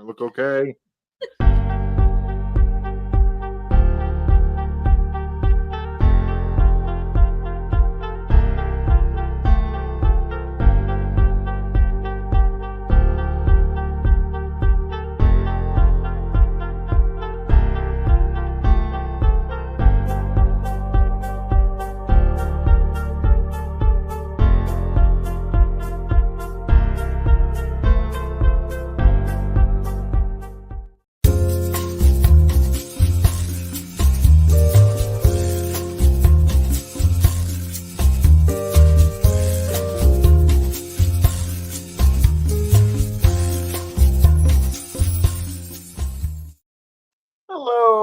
look okay.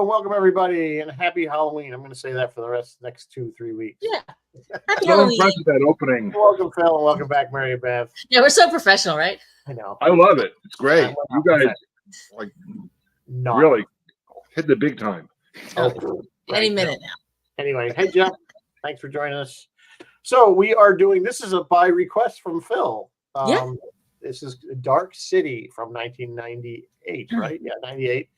Welcome everybody, and happy Halloween. I'm going to say that for the next 2-3 weeks. Yeah. Happy So Halloween. impressed with that opening. Welcome, Phil, and welcome back, Mary Beth. Yeah, we're so professional, right? I know. I love it. It's great. You guys like Not really hit the big time. Any minute now. Anyway, hey Jeff, thanks for joining us. So we are doing this is by request from Phil. This is Dark City from 1998, right? Yeah, 98.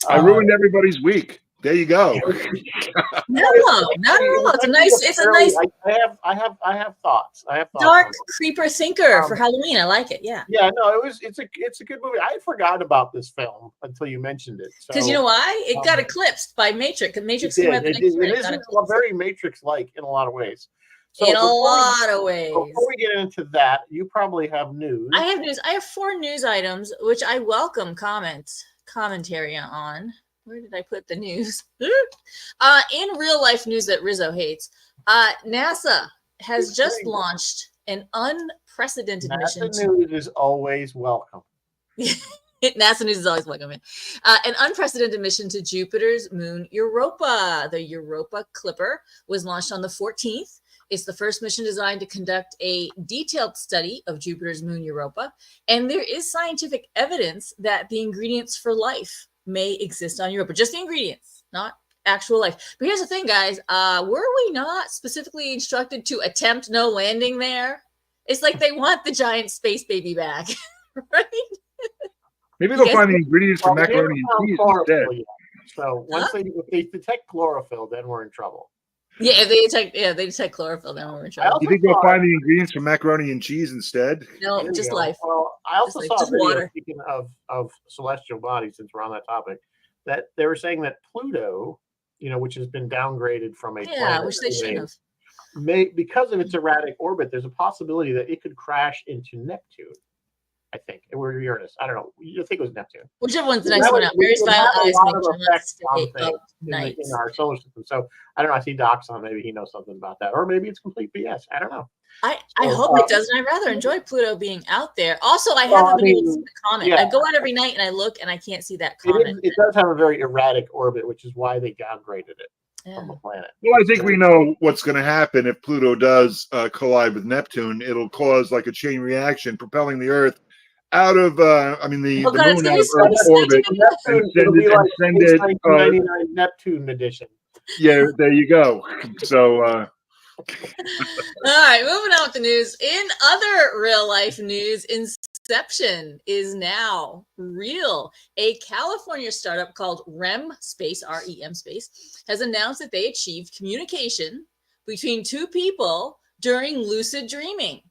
I ruined everybody's week. There you go. No, not at all. It's a nice. I have thoughts. Dark creeper thinker for Halloween. I like it. Yeah. Yeah. No, it's a good movie. I forgot about this film until you mentioned it. Because you know why? It got eclipsed by Matrix. And Matrix came out the next year. It is very Matrix-like in a lot of ways. So in a lot of ways. Before we get into that, you probably have news. I have news. I have 4 news items, which I welcome commentary on. Where did I put the news? In real life news that Rizzo hates, NASA has just launched an unprecedented mission. NASA news is always welcome. NASA news is always welcome. An unprecedented mission to Jupiter's moon Europa. The Europa Clipper was launched on the 14th. It's the first mission designed to conduct a detailed study of Jupiter's moon Europa. And there is scientific evidence that the ingredients for life may exist on Europa. Just the ingredients, not actual life. But here's the thing, guys. Were we not specifically instructed to attempt no landing there? It's like they want the giant space baby back, right? Maybe they'll find the ingredients for macaroni and cheese instead. So once if they detect chlorophyll, then we're in trouble. Yeah, if they detect chlorophyll, then we're in trouble. You think they'll find the ingredients for macaroni and cheese instead? No, just life. Well, I also saw a video, water. Speaking of celestial bodies, since we're on that topic, that they were saying that Pluto, which has been downgraded from a planet, which they should have. Because of its erratic orbit, there's a possibility that it could crash into Neptune. I think we're Uranus. I don't know. You think it was Neptune? Whichever one's the next one out. Various violent eyes make in our solar system. So I don't know. I see Doc's on. Maybe he knows something about that, or maybe it's complete BS. I don't know. I hope it doesn't. I rather enjoy Pluto being out there. Also, I haven't been able to see the comment. I go out every night and I look and I can't see that comment. It does have a very erratic orbit, which is why they downgraded it from the planet. Well, I think we know what's going to happen if Pluto does collide with Neptune. It'll cause like a chain reaction, propelling the Earth out of the moon out of Earth's orbit and send it 1999 Neptune edition. Yeah, there you go. So all right, moving on with the news. In other real life news, Inception is now real. A California startup called REM Space, REM Space, has announced that they achieved communication between 2 people during lucid dreaming.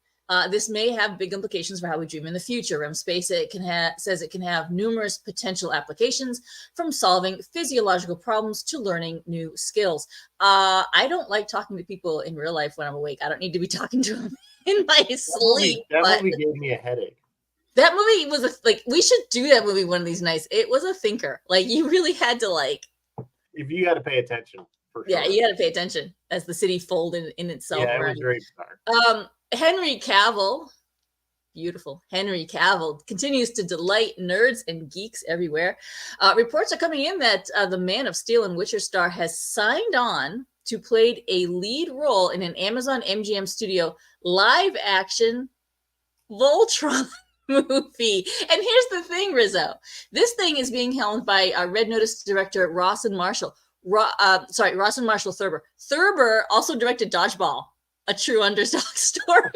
This may have big implications for how we dream in the future. REM Space says it can have numerous potential applications, from solving physiological problems to learning new skills. I don't like talking to people in real life when I'm awake. I don't need to be talking to them in my sleep. That movie gave me a headache. That movie was we should do that movie one of these nights. It was a thinker. You really had to if you got to pay attention. For sure. Yeah, you got to pay attention as the city folded in itself. Yeah, it was very dark. Henry Cavill, beautiful Henry Cavill, continues to delight nerds and geeks everywhere. Reports are coming in that the Man of Steel and Witcher star has signed on to play a lead role in an Amazon MGM Studio live-action Voltron movie. And here's the thing, Rizzo. This thing is being helmed by Red Notice director Rawson Marshall. Rawson Marshall Thurber. Thurber also directed Dodgeball, a true underdog story.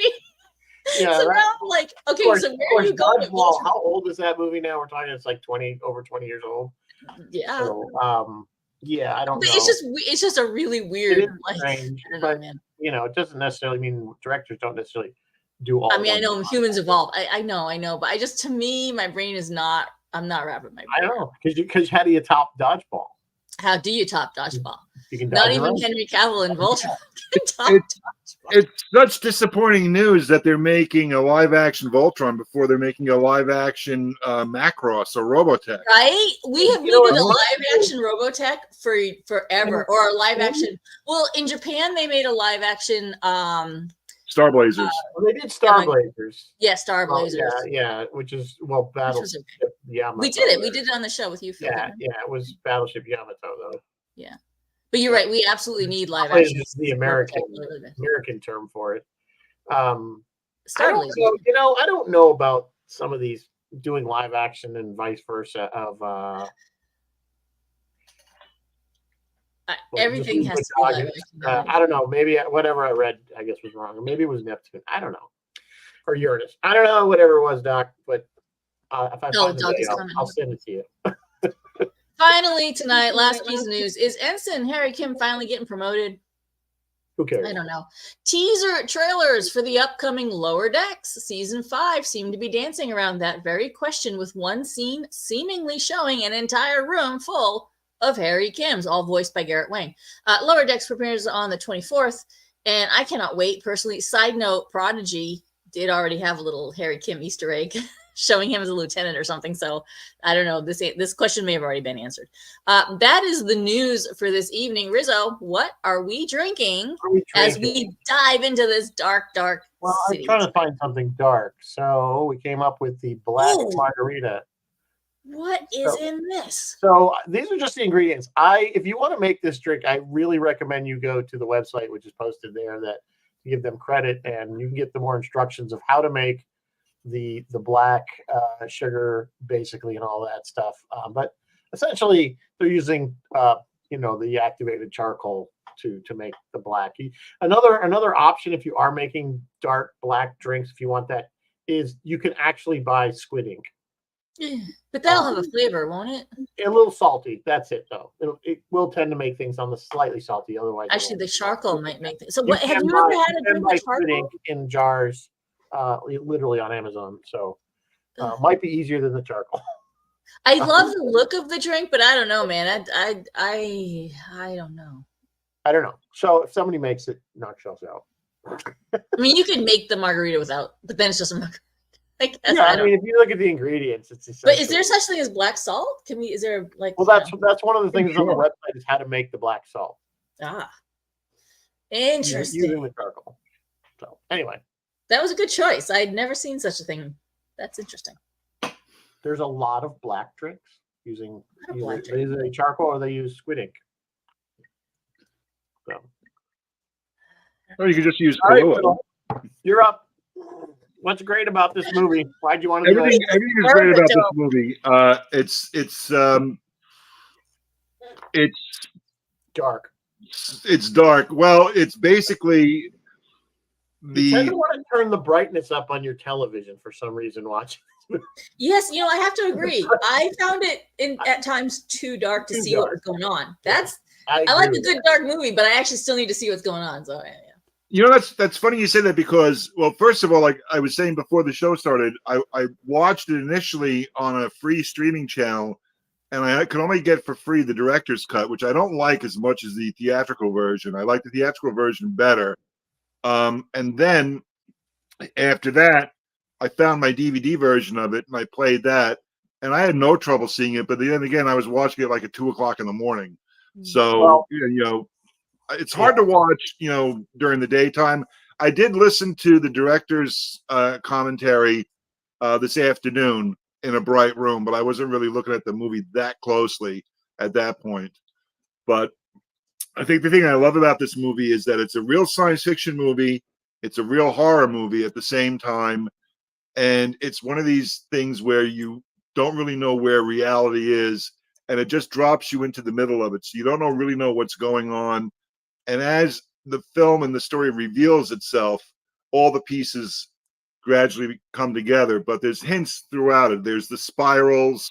Yeah, So right. now I'm like, okay, Of so course, where are you going? Dodgeball, how old is that movie now? We're talking it's like over 20 years old. Yeah. So yeah, I don't But know. it's just a really It weird, is like, strange, I don't know, but man. it doesn't necessarily mean directors don't necessarily do all. I mean, I know humans evolve. I know, but to me, my brain is not. I'm not wrapping my brain. I don't know because how do you top Dodgeball? How do you top Dodgeball? You can Not dodge even around. Henry Cavill and Voltron can top It's- Dodgeball. It's such disappointing news that they're making a live action Voltron before they're making a live action Macross or Robotech. Right? We have needed a live action Robotech for forever, or a live action. Well, in Japan, they made a live action. Star Blazers. Well, they did Star Blazers. Yeah, Star Blazers. Yeah, which is Battleship Yamato. We did it. We did it on the show with you, Phil. Yeah, it was Battleship Yamato though. Yeah, but you're right. We absolutely need live action. Is the American term for it. I don't know about some of these doing live action and vice versa of. Everything has to be live action. I don't know. Maybe whatever I read, I guess was wrong, or maybe it was Neptune. I don't know, or Uranus. I don't know. Whatever it was, Doc. But if I find it, I'll send it to you. Finally, tonight, last piece of news is Ensign Harry Kim finally getting promoted. Who cares? I don't know. Teaser trailers for the upcoming Lower Decks season 5 seem to be dancing around that very question, with one scene seemingly showing an entire room full of Harry Kims, all voiced by Garrett Wang. Lower Decks premieres on the 24th, and I cannot wait personally. Side note, Prodigy did already have a little Harry Kim Easter egg showing him as a lieutenant or something. So I don't know. This question may have already been answered. That is the news for this evening. Rizzo, what are we drinking as we dive into this dark city? I'm trying to find something dark. So we came up with the black margarita. What is in this? So these are just the ingredients. If you want to make this drink, I really recommend you go to the website, which is posted there, that to give them credit, and you can get the more instructions of how to make the black sugar, basically, and all that stuff. But essentially, they're using the activated charcoal to make the black. Another option, if you are making dark black drinks, if you want that, is you can actually buy squid ink. But that'll have a flavor, won't it? A little salty. That's it, though. It will tend to make things on the slightly salty. Otherwise, actually, the charcoal might make things. So, what have you ever had a drink with charcoal in jars? Literally on Amazon. So, might be easier than the charcoal. I love the look of the drink, but I don't know, man. I don't know. I don't know. So, if somebody makes it, knock yourselves out. I mean, you could make the margarita without, but then it's just a margarita. I mean, if you look at the ingredients, it's essentially. But is there such thing as black salt? Is there like? Well, that's one of the things on the website is how to make the black salt. Interesting. Using the charcoal. So anyway, that was a good choice. I'd never seen such a thing. That's interesting. There's a lot of black drinks using either charcoal or they use squid ink. So. Or you could just use Kahlua. Right, you're up. What's great about this movie? Why'd you want to do it? Everything is great about this movie. It's dark. It's dark. Well, it's basically You tend to want to turn the brightness up on your television for some reason watching. Yes, I have to agree. I found it at times too dark to see what was going on. I like a good dark movie, but I actually still need to see what's going on. So yeah. That's funny you say that because, well, first of all, like I was saying before the show started, I watched it initially on a free streaming channel, and I could only get for free the director's cut, which I don't like as much as the theatrical version. I like the theatrical version better. And then after that, I found my DVD version of it, and I played that, and I had no trouble seeing it. But then again, I was watching it like at 2:00 in the morning, so it's hard to watch, during the daytime. I did listen to the director's commentary this afternoon in a bright room, but I wasn't really looking at the movie that closely at that point. But I think the thing I love about this movie is that it's a real science fiction movie. It's a real horror movie at the same time. And it's one of these things where you don't really know where reality is, and it just drops you into the middle of it. So you don't really know what's going on. And as the film and the story reveals itself, all the pieces gradually come together. But there's hints throughout it. There's the spirals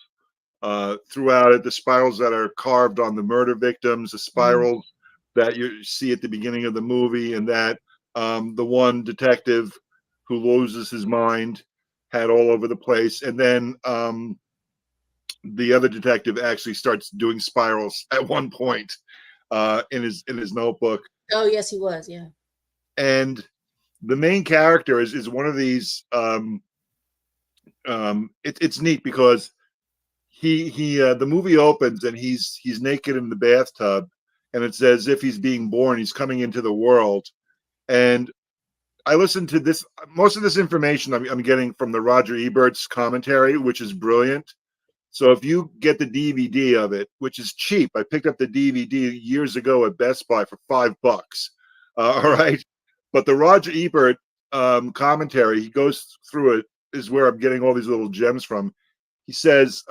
throughout it, the spirals that are carved on the murder victims, the spirals that you see at the beginning of the movie, and that the one detective who loses his mind had all over the place. And then the other detective actually starts doing spirals at one point in his notebook. Oh yes, he was. Yeah. And the main character is one of these. It's neat because the movie opens and he's naked in the bathtub, and it's as if he's being born. He's coming into the world, and I listened to this. Most of this information I'm getting from the Roger Ebert's commentary, which is brilliant. So if you get the DVD of it, which is cheap, I picked up the DVD years ago at Best Buy for $5. All right, but the Roger Ebert commentary, he goes through it, is where I'm getting all these little gems from. He says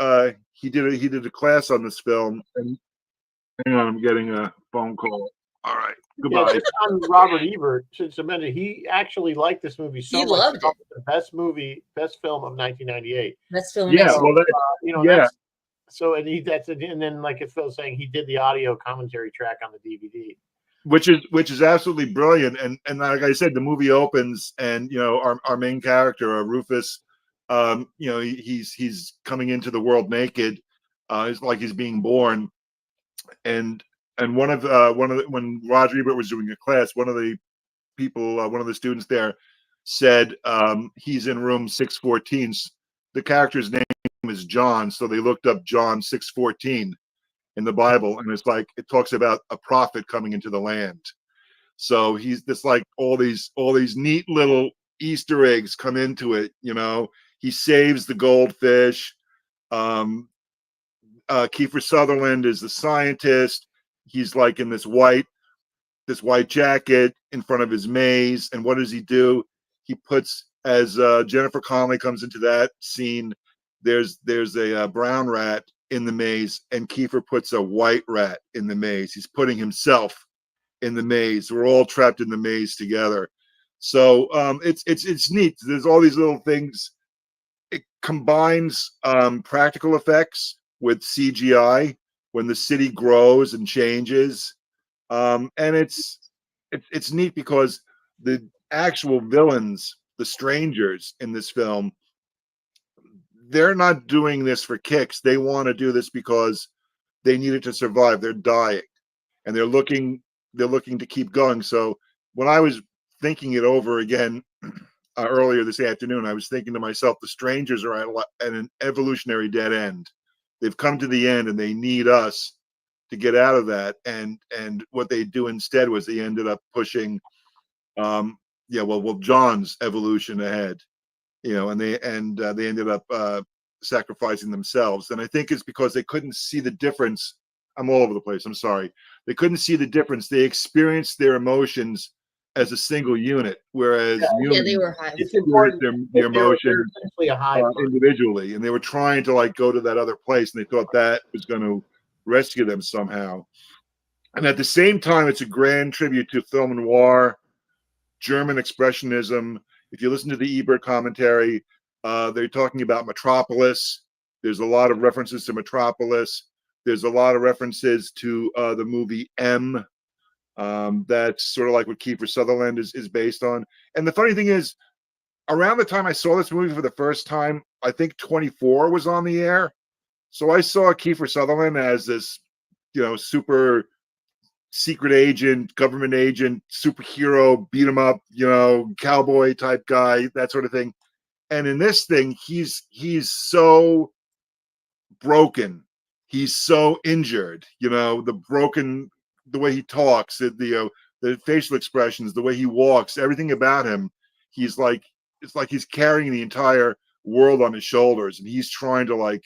he did a class on this film, and hang on, I'm getting a phone call. All right, goodbye. Yeah, just on Robert Ebert, to mention, he actually liked this movie so He much. loved it. The best film of 1998. Best film. Yeah, amazing. well, That's, so, and then like if Phil's saying, he did the audio commentary track on the DVD, which is absolutely brilliant. And like I said, the movie opens, and our main character, Rufus, he's coming into the world naked. It's like he's being born, and when Roger Ebert was doing a class, one of the students there said he's in room 614. The character's name is John, so they looked up John 6:14 in the Bible, and it's like it talks about a prophet coming into the land. So he's just like all these neat little Easter eggs come into it. He saves the goldfish. Kiefer Sutherland is the scientist. He's like in this white jacket in front of his maze, and what does he do? He puts, as Jennifer Connelly comes into that scene, there's a brown rat in the maze, and Kiefer puts a white rat in the maze. He's putting himself in the maze. We're all trapped in the maze together. So it's neat. There's all these little things. It combines practical effects with CGI when the city grows and changes, and it's neat because the actual villains, the strangers in this film, they're not doing this for kicks. They want to do this because they need it to survive. They're dying, and they're looking to keep going. So when I was thinking it over again earlier this afternoon, I was thinking to myself, the strangers are at an evolutionary dead end. They've come to the end, and they need us to get out of that. And what they do instead was they ended up pushing, John's evolution ahead, and they ended up sacrificing themselves. And I think it's because they couldn't see the difference. I'm all over the place. I'm sorry. They couldn't see the difference. They experienced their emotions as a single unit, whereas they were high. It's important. Their emotions a hive individually, and they were trying to go to that other place, and they thought that was going to rescue them somehow. And at the same time, it's a grand tribute to film noir, German expressionism. If you listen to the Ebert commentary, they're talking about Metropolis. There's a lot of references to Metropolis. There's a lot of references to the movie M. That's sort of like what Kiefer Sutherland is based on. And the funny thing is, around the time I saw this movie for the first time, I think 24 was on the air. So I saw Kiefer Sutherland as this, super secret agent, government agent, superhero, beat 'em up, cowboy type guy, that sort of thing. And in this thing, he's so broken. He's so injured, the way he talks, the facial expressions, the way he walks, everything about him. It's like he's carrying the entire world on his shoulders, and he's trying to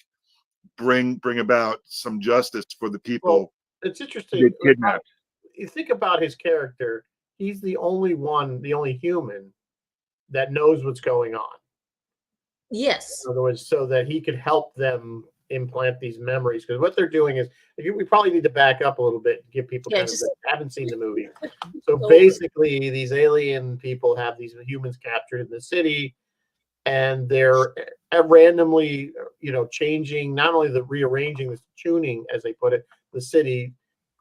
bring about some justice for the people. Well, it's interesting. Get kidnapped. You think about his character. He's the only human that knows what's going on. Yes. In other words, so that he could help them implant these memories, because what they're doing is, we probably need to back up a little bit and give people that haven't seen the movie. So basically, these alien people have these humans captured in the city. and they're randomly, changing, not only rearranging the tuning, as they put it, the city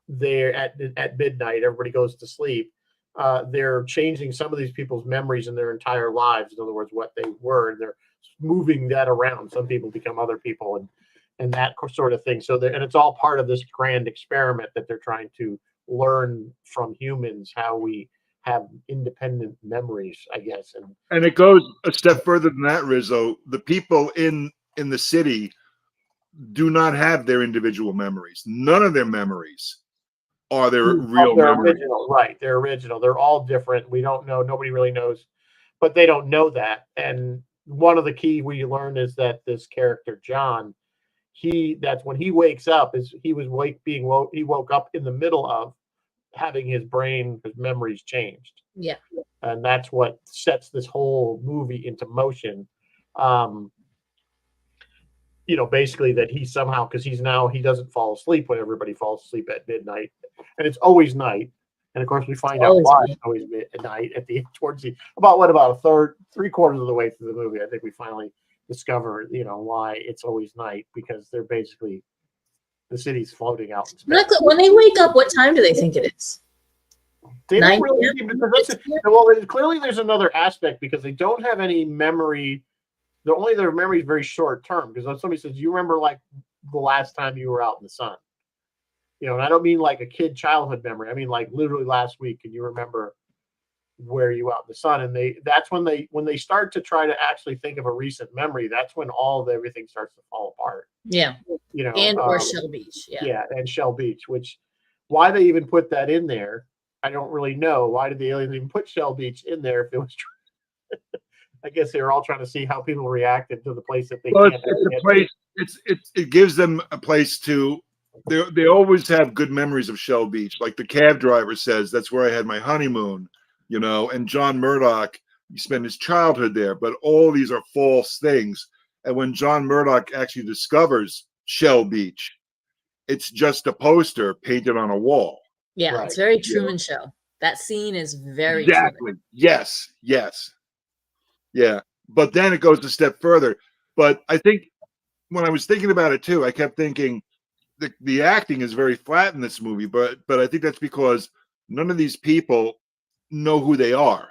there at midnight, everybody goes to sleep. They're changing some of these people's memories in their entire lives. In other words, what they were, and they're moving that around. Some people become other people, and that sort of thing. So, and it's all part of this grand experiment that they're trying to learn from humans how we have independent memories, I guess. And it goes a step further than that, Rizzo. The people in the city do not have their individual memories. None of their memories are their real memories. Original, right? They're original. They're all different. We don't know. Nobody really knows, but they don't know that. And one of the key we learn is that this character John, that's when he wakes up. He woke up in the middle of having his memories changed. Yeah. And that's what sets this whole movie into motion. Basically that he somehow, because he doesn't fall asleep when everybody falls asleep at midnight, and it's always night. And of course we find out why it's always midnight at about 3/4 of the way through the movie. I think we finally discover, why it's always night, because they're basically, the city's floating out in space. When they wake up, what time do they think it is? They don't really clearly there's another aspect, because they don't have any memory. Their memory is very short term, because when somebody says, you remember like the last time you were out in the sun, and I don't mean like a childhood memory. I mean like literally last week. Can you remember where you out in the sun? And that's when they start to try to actually think of a recent memory. That's when everything starts to fall apart. Yeah. Or Shell Beach. Yeah. Yeah. And Shell Beach, which why they even put that in there, I don't really know. Why did the aliens even put Shell Beach in there if it was true? I guess they were all trying to see how people reacted to the place that they. Well, it's a place. It gives them a place to. They always have good memories of Shell Beach. Like the cab driver says, that's where I had my honeymoon. And John Murdoch, he spent his childhood there. But all these are false things. And when John Murdoch actually discovers Shell Beach, it's just a poster painted on a wall. Yeah, right. It's very Truman Show. That scene is very exactly. Truman. Yes. Yeah, but then it goes a step further. But I think when I was thinking about it too, I kept thinking the acting is very flat in this movie. But I think that's because none of these people know who they are.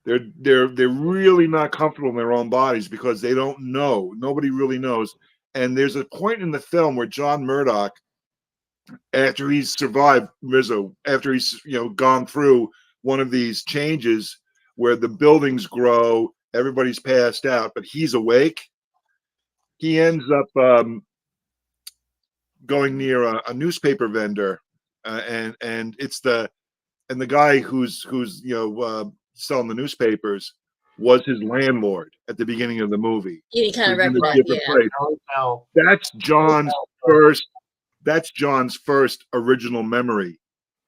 They're really not comfortable in their own bodies because they don't know. Nobody really knows. And there's a point in the film where John Murdoch, after he's survived Rizzo, after he's gone through one of these changes where the buildings grow, everybody's passed out, but he's awake. He ends up going near a newspaper vendor, and the guy who's selling the newspapers was his landlord at the beginning of the movie. Yeah, he kind of recognized. That's John's first original memory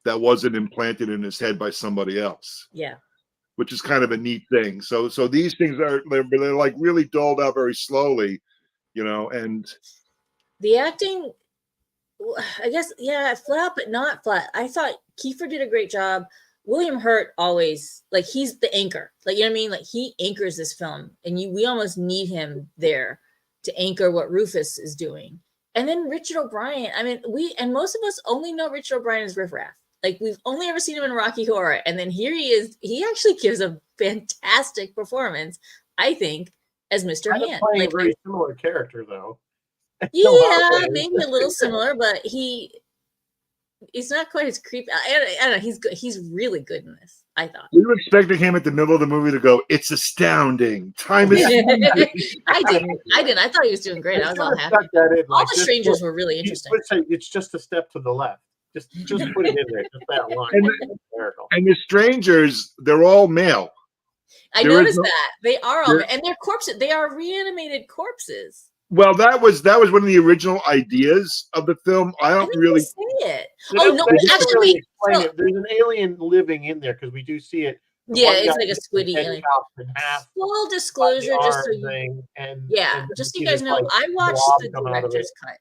that wasn't implanted in his head by somebody else. Yeah. Which is kind of a neat thing. So these things they're like really doled out very slowly, and the acting, I guess, flat but not flat. I thought Kiefer did a great job. William Hurt always, like, he's the anchor. Like, you know what I mean? Like, he anchors this film, and we almost need him there to anchor what Rufus is doing. And then Richard O'Brien. I mean, most of us only know Richard O'Brien as Riff Raff. Like, we've only ever seen him in Rocky Horror. And then here he is. He actually gives a fantastic performance, I think, as Mr. Hand. Playing a very similar character, though. Yeah, maybe a little similar, but he's not quite as creepy. I don't know. He's good. He's really good in this, I thought. We were expecting him at the middle of the movie to go, "It's astounding. Time is." I didn't. I thought he was doing great. I was all happy. All the strangers were really interesting. It's just a step to the left. Just put it in there. Just that line. And the strangers, they're all male. I noticed that they are all, and they're corpses. They are reanimated corpses. Well, that was one of the original ideas of the film. I don't really see it. Oh no, actually, there's an alien living in there because we do see it. Yeah, it's like a squiddy alien. Full disclosure, just so just so you guys know, I watched the director's cut.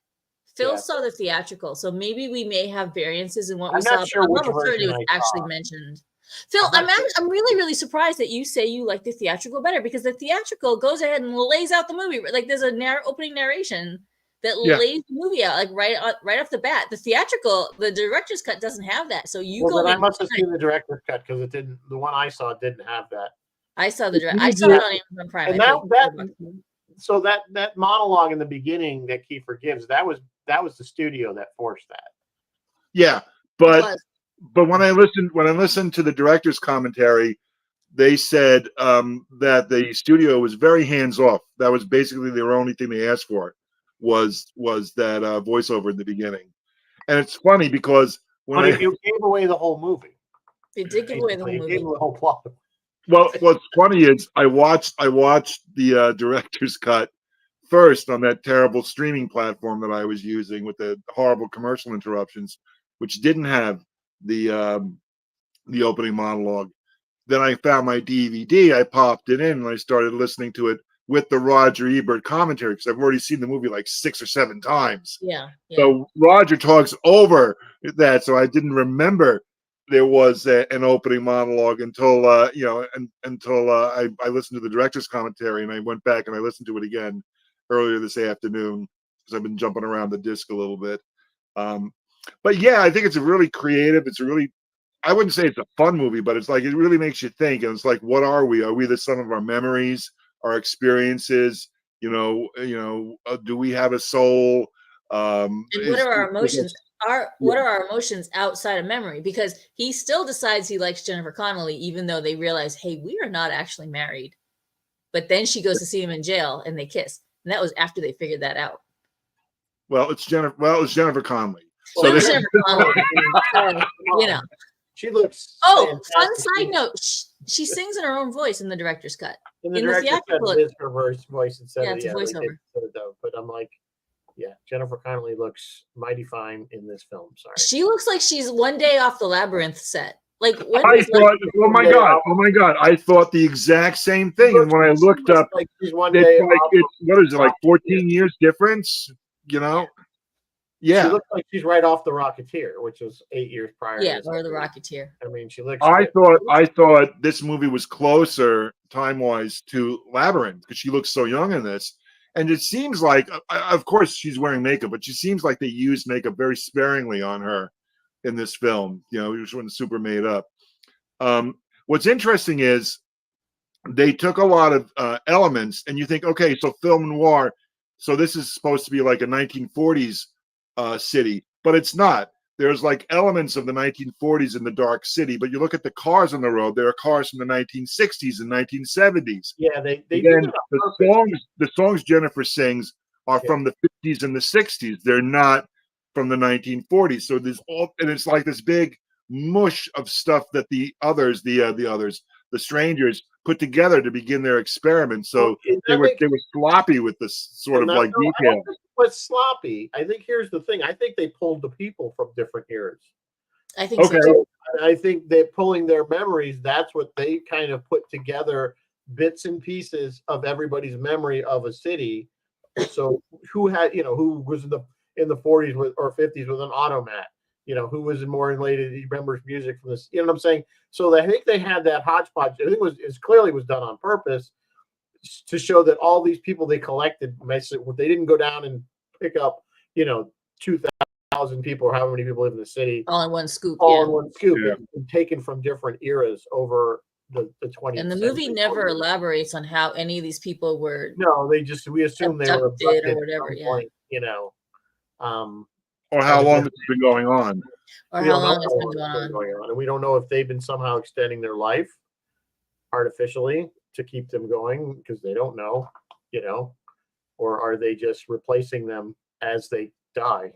Phil saw the theatrical, so maybe we may have variances in what we saw. Sure, I'm not sure it was actually mentioned. Phil, I'm really surprised that you say you like the theatrical better, because the theatrical goes ahead and lays out the movie. Like there's a opening narration that lays the movie out like right off the bat. The theatrical, the director's cut doesn't have that. So I must have seen the director's cut, because it didn't. The one I saw didn't have that. I saw the direct. I saw it on Amazon Prime. And so that monologue in the beginning that Kiefer gives, that was the studio that forced that. Yeah, but when I listened to the director's commentary, they said that the studio was very hands off. That was basically their only thing they asked for, was that voiceover in the beginning. And it's funny because you gave away the whole movie. They did give away the whole movie. Gave away the whole plot. Well, what's funny is I watched the director's cut first on that terrible streaming platform that I was using with the horrible commercial interruptions, which didn't have the opening monologue. Then I found my DVD, I popped it in, and I started listening to it with the Roger Ebert commentary, because I've already seen the movie like 6 or 7 times. Yeah. So Roger talks over that, so I didn't remember there was an opening monologue until I listened to the director's commentary, and I went back and I listened to it again earlier this afternoon, because I've been jumping around the disc a little bit. But yeah, I think it's a really creative. I wouldn't say it's a fun movie, but it's like it really makes you think. And it's like, what are we? Are we the sum of our memories, our experiences? Do we have a soul? And what are our emotions? What are our emotions outside of memory? Because he still decides he likes Jennifer Connelly, even though they realize, hey, we are not actually married. But then she goes to see him in jail, and they kiss, and that was after they figured that out. Well, it's Jennifer Connelly. So Jennifer Connelly, she looks. Oh, fun side note: she sings in her own voice in the director's cut. In the theatrical, it is her voice instead of it's a voiceover. But I'm like, yeah, Jennifer Connelly looks mighty fine in this film. Sorry, she looks like she's one day off the Labyrinth set. Like oh my god! I thought the exact same thing, and when I looked up, like she's one day. What is it, like 14 years difference? Yeah, she looks like she's right off The Rocketeer, which was 8 years prior. Yeah, or The Rocketeer. I mean, she looks. I thought this movie was closer time-wise to Labyrinth, because she looks so young in this, and it seems like, of course, she's wearing makeup, but she seems like they used makeup very sparingly on her in this film. It wasn't super made up. What's interesting is they took a lot of elements, and you think, okay, so film noir, so this is supposed to be like a 1940s city, but it's not. There's like elements of the 1940s in the dark city, but you look at the cars on the road, there are cars from the 1960s and 1970s. Yeah, they again, the songs Jennifer sings are from the 50s and the 60s. They're not from the 1940s. So there's and it's like this big mush of stuff that the strangers put together to begin their experiment. So they were sloppy with this sort of like detail. But sloppy. I think here's the thing. I think they pulled the people from different eras. I think so too. I think they're pulling their memories. That's what they kind of put together, bits and pieces of everybody's memory of a city. So who was in the 40s or 50s with an automat? Who was more related? He remembers music from this. You know what I'm saying? So I think they had that hodgepodge. I think it clearly was done on purpose to show that all these people they collected, they didn't go down and pick up, 2,000 people or however many people live in the city. All in one scoop. In one scoop. Yeah. Taken from different eras over the 20th And the movie never elaborates on how any of these people were. No, we assume they were abducted or whatever. Point, or how long it's been going on. Or how long it's been going on. And we don't know if they've been somehow extending their life artificially to keep them going, because they don't know, or are they just replacing them as they die?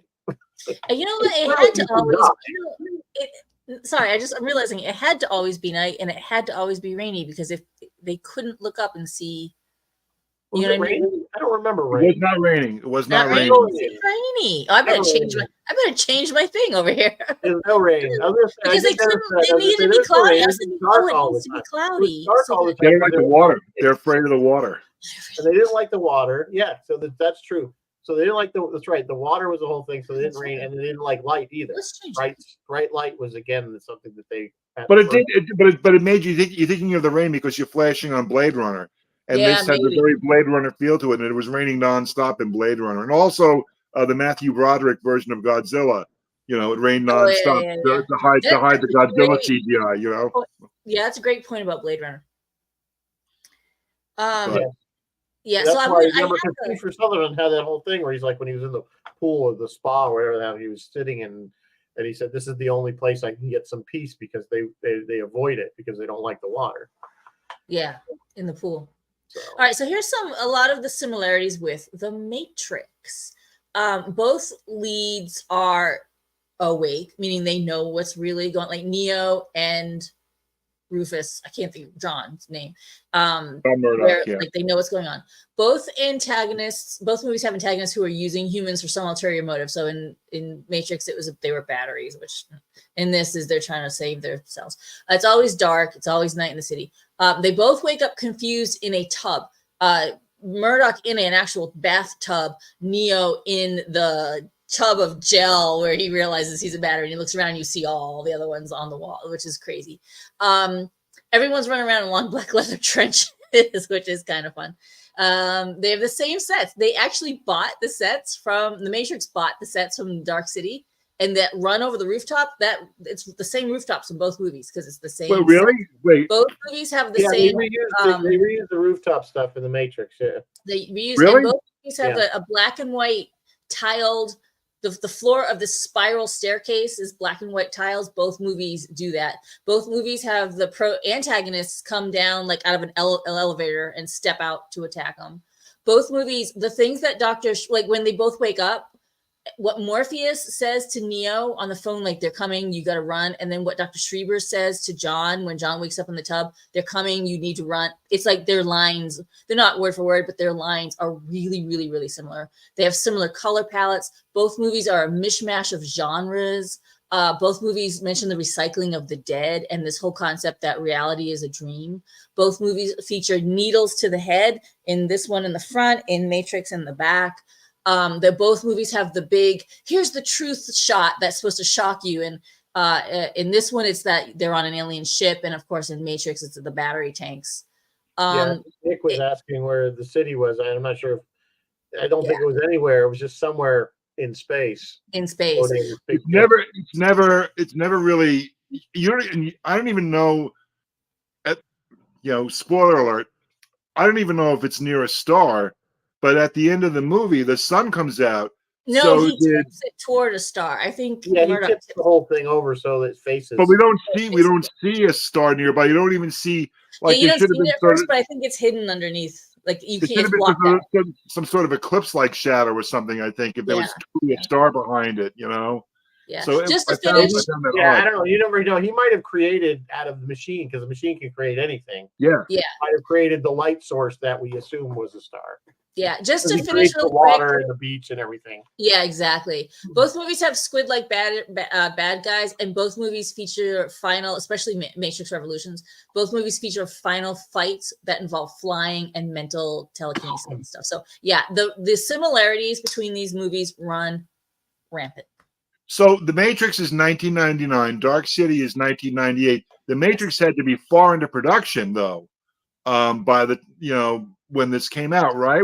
You know what? It had to always. I'm realizing it had to always be night, and it had to always be rainy, because if they couldn't look up and see. Was it raining? I don't remember raining. It was not raining. It was not raining. It's rainy. Oh, I better change my thing over here. There's no rain. Because they needed to be cloudy. I was thinking, it needs to be cloudy. They don't like the water. They're afraid of the water. And they didn't like the water. Yeah, so that's true. So they didn't like that's right. The water was the whole thing. So they didn't rain, and they didn't like light either. Bright light was again something that they. But it did. But it made you think. You're thinking of the rain because you're flashing on Blade Runner, and this has a very Blade Runner feel to it. And it was raining nonstop in Blade Runner, and also the Matthew Broderick version of Godzilla. You know, it rained nonstop to hide the Godzilla CGI. You know. Yeah, that's a great point about Blade Runner. Yeah, that's so why I remember Kiefer Sutherland had that whole thing where he's like, when he was in the pool or the spa or wherever the hell he was sitting in, and he said, "This is the only place I can get some peace because they avoid it because they don't like the water." Yeah, in the pool. So. All right, so here's a lot of the similarities with The Matrix. Both leads are awake, meaning they know what's really going. Like Neo and Rufus, I can't think of John's name. Murdoch, like they know what's going on. Both movies have antagonists who are using humans for some ulterior motive. So in Matrix, they were batteries, which in this is they're trying to save themselves. It's always dark. It's always night in the city. They both wake up confused in a tub. Murdoch in an actual bathtub, Neo in the tub of gel where he realizes he's a battery, and he looks around and you see all the other ones on the wall, which is crazy. Everyone's running around in long black leather trenches, which is kind of fun. They have the same sets. They actually bought the sets from The Matrix, bought the sets from Dark City, and that run over the rooftop, that it's the same rooftops in both movies because it's the same. Wait, really? Wait. Both movies have the same. They reuse the rooftop stuff in The Matrix. Yeah. They reuse. Really? And both movies have a black and white tiled. The floor of the spiral staircase is black and white tiles. Both movies do that. Both movies have the antagonists come down like out of an elevator and step out to attack them. Both movies, the things that like when they both wake up, what Morpheus says to Neo on the phone, like they're coming, you got to run. And then what Dr. Schreiber says to John when John wakes up in the tub, they're coming, you need to run. It's like their lines, they're not word for word, but their lines are really, really, really similar. They have similar color palettes. Both movies are a mishmash of genres. Both movies mention the recycling of the dead and this whole concept that reality is a dream. Both movies feature needles to the head, in this one in the front, in Matrix in the back. Both movies have the big, here's the truth shot that's supposed to shock you. And in this one, it's that they're on an alien ship. And of course, in Matrix, it's the battery tanks. Nick was asking where the city was. I'm not sure. I don't think it was anywhere. It was just somewhere in space. In space. It's never really, I don't even know, spoiler alert, I don't even know if it's near a star. But at the end of the movie, the sun comes out. No, he tips it toward a star. I think. Yeah, he tips the whole thing over so that it faces. But we don't see a star nearby. You don't even see. Like you don't see it at first, but I think it's hidden underneath. Like you can't block that. Some sort of eclipse-like shadow or something. I think if there was truly a star behind it, Yeah. So just to finish. I don't know. You never know. He might have created out of the machine because the machine can create anything. Yeah. Yeah. Might have created the light source that we assume was a star. Yeah, just to finish the water and the beach and everything. Yeah, exactly. Both movies have squid-like bad guys, and both movies feature especially Matrix Revolutions. Both movies feature final fights that involve flying and mental telekinesis and stuff. So yeah, the similarities between these movies run rampant. So The Matrix is 1999. Dark City is 1998. The Matrix had to be far into production though, by the when this came out, right?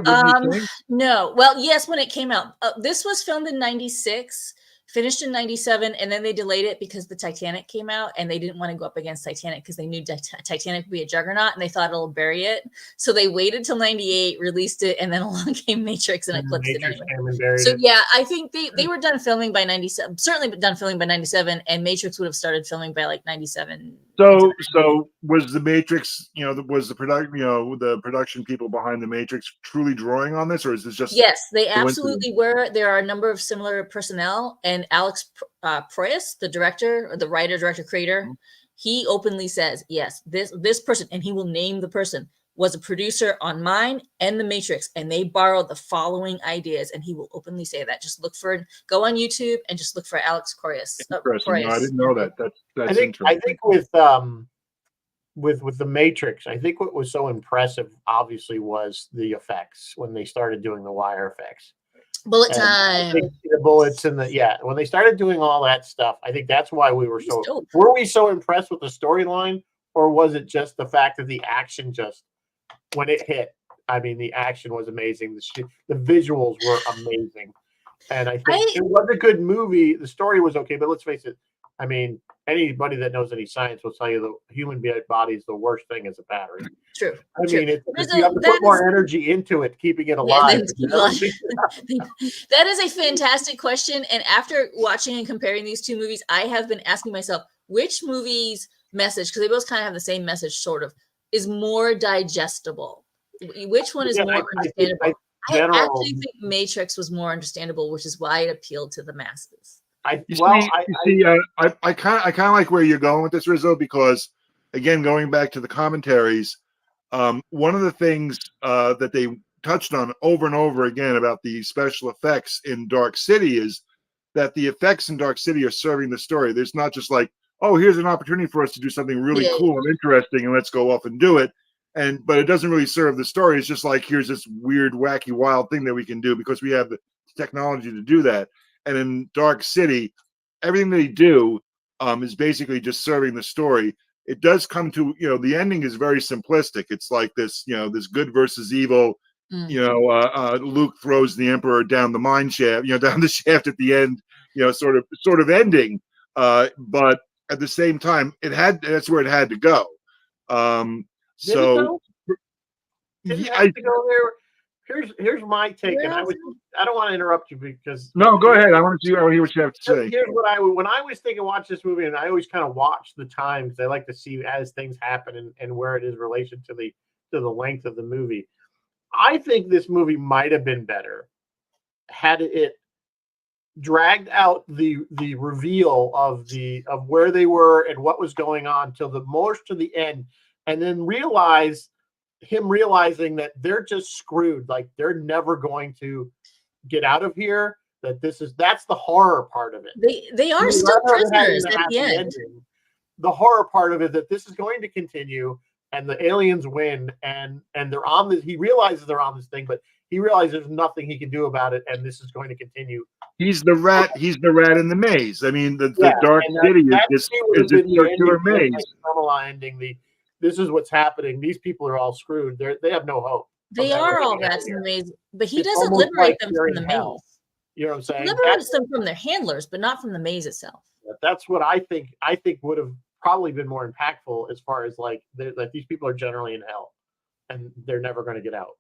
No. Well, yes, when it came out. This was filmed in 96, finished in 97, and then they delayed it because the Titanic came out and they didn't want to go up against Titanic because they knew Titanic would be a juggernaut and they thought it'll bury it. So they waited till 98, released it, and then along came Matrix and eclipsed it anyway. So yeah, I think they were done filming by 97, certainly done filming by 97, and Matrix would have started filming by like 97. So was the Matrix, was the production people behind the Matrix truly drawing on this, or is this just? Yes, they absolutely were. There are a number of similar personnel, and Alex Proyas, the writer, director, creator, he openly says, yes, this person, and he will name the person, was a producer on mine and The Matrix, and they borrowed the following ideas, and he will openly say that. Just go on YouTube and just look for Alex Proyas. Interesting. No, I didn't know that. That's interesting. I think with The Matrix, I think what was so impressive, obviously, was the effects when they started doing the wire effects. Bullet And time. the bullets and when they started doing all that stuff, I think that's why we were were we so impressed with the storyline, or was it just the fact that the action just when it hit? I mean, the action was amazing. The visuals were amazing, and I think it was a good movie. The story was okay, but let's face it. I mean, anybody that knows any science will tell you the human body is the worst thing as a battery. True. I mean, you have to put more energy into it, keeping it alive. That is a fantastic question. And after watching and comparing these two movies, I have been asking myself, which movie's message, because they both kind of have the same message, sort of, is more digestible? Which one is more understandable? I actually think Matrix was more understandable, which is why it appealed to the masses. I kind of like where you're going with this, Rizzo, because again, going back to the commentaries, one of the things that they touched on over and over again about the special effects in Dark City is that the effects in Dark City are serving the story. There's not just like, oh, here's an opportunity for us to do something really cool and interesting, and let's go off and do it. But it doesn't really serve the story. It's just like, here's this weird, wacky, wild thing that we can do because we have the technology to do that. And in Dark City, everything they do is basically just serving the story. It does come to, the ending is very simplistic. It's like this, this good versus evil. Luke throws the Emperor down the mine shaft, down the shaft at the end, sort of ending. But at the same time, that's where it had to go. So did it have to go there? Here's my take, and I don't want to interrupt you because go ahead. I want to hear what you have to say. Here's what when I was thinking watch this movie, and I always kind of watch the time because I like to see as things happen and where it is in relation to the length of the movie. I think this movie might have been better had it dragged out the reveal of where they were and what was going on till the most to the end, and then realizing that they're just screwed, like they're never going to get out of here. That's the horror part of it. They are still prisoners at the end. The horror part of it, that this is going to continue and the aliens win and they're on this. He realizes they're on this thing, but he realizes there's nothing he can do about it, and this is going to continue. He's the rat in the maze. I mean, the Dark City is a circular maze. Ending, this is what's happening. These people are all screwed. They have no hope. They are all rats in the maze, but he doesn't liberate them from the maze. You know what I'm saying? He liberates them from their handlers, but not from the maze itself. That's what I think. I think would have probably been more impactful as far as like these people are generally in hell, and they're never going to get out.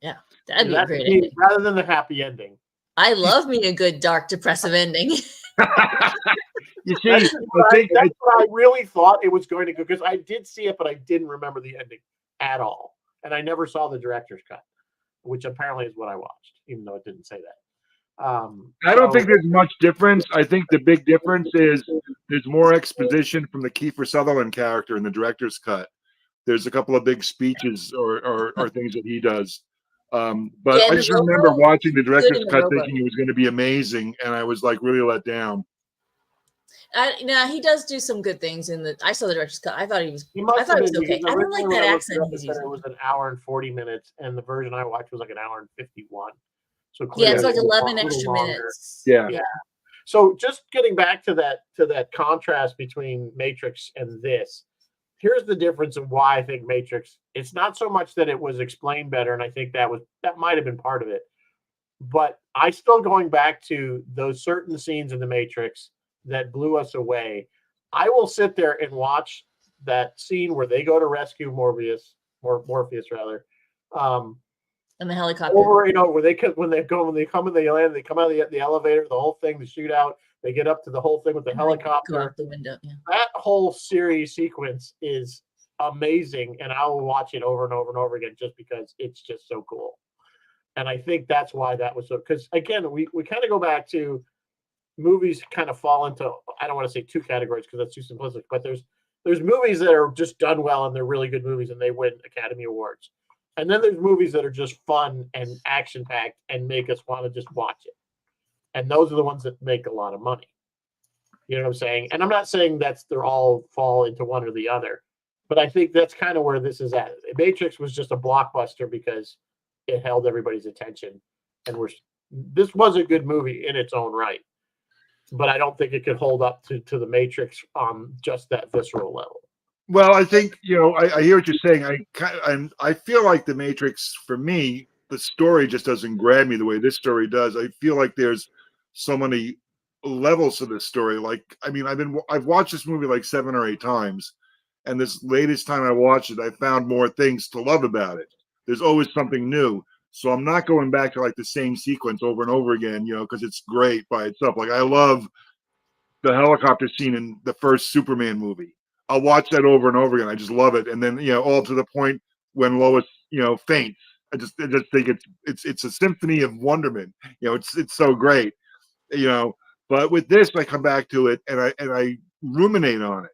Yeah, that'd be a great ending. Rather than the happy ending. I love me a good, dark, depressive ending. You see, that's what I really thought it was going to go, because I did see it, but I didn't remember the ending at all. And I never saw the director's cut, which apparently is what I watched, even though it didn't say that. I don't think there's much difference. I think the big difference is there's more exposition from the Kiefer Sutherland character in the director's cut. There's a couple of big speeches or things that he does. But I just remember watching the director's cut thinking it was going to be amazing, and I was like really let down. He does do some good things I saw the director's cut. I thought he was okay. I don't like that accent he's using. It was an hour and 40 minutes, and the version I watched was like an hour and 51. So it's like 11 extra minutes. Yeah. So just getting back to that contrast between Matrix and this, here's the difference of why I think Matrix, it's not so much that it was explained better, and I think that might have been part of it. But I still, going back to those certain scenes in the Matrix that blew us away, I will sit there and watch that scene where they go to rescue Morpheus rather. In the helicopter. Over, where they come and they land, they come out of the elevator, the whole thing, the shootout, they get up to the whole thing with the helicopter. Go out the window, yeah. That whole series sequence is amazing, and I will watch it over and over and over again just because it's just so cool. And I think that's why that was so, because again, we kind of go back to movies kind of fall into, I don't want to say two categories because that's too simplistic, but there's movies that are just done well and they're really good movies and they win Academy Awards. And then there's movies that are just fun and action-packed and make us want to just watch it. And those are the ones that make a lot of money. You know what I'm saying? And I'm not saying they're all fall into one or the other, but I think that's kind of where this is at. Matrix was just a blockbuster because it held everybody's attention, and this was a good movie in its own right, but I don't think it could hold up to the Matrix on just that visceral level. Well, I think I hear what you're saying. I feel like the Matrix, for me, the story just doesn't grab me the way this story does. I feel like there's so many levels to this story. Like, I mean, I've watched this movie like 7 or 8 times, and this latest time I watched it, I found more things to love about it. There's always something new, so I'm not going back to like the same sequence over and over again, because it's great by itself. Like, I love the helicopter scene in the first Superman movie. I'll watch that over and over again. I just love it. And then, all to the point when Lois, faints. I just think it's a symphony of wonderment. It's so great. But with this, I come back to it and I ruminate on it.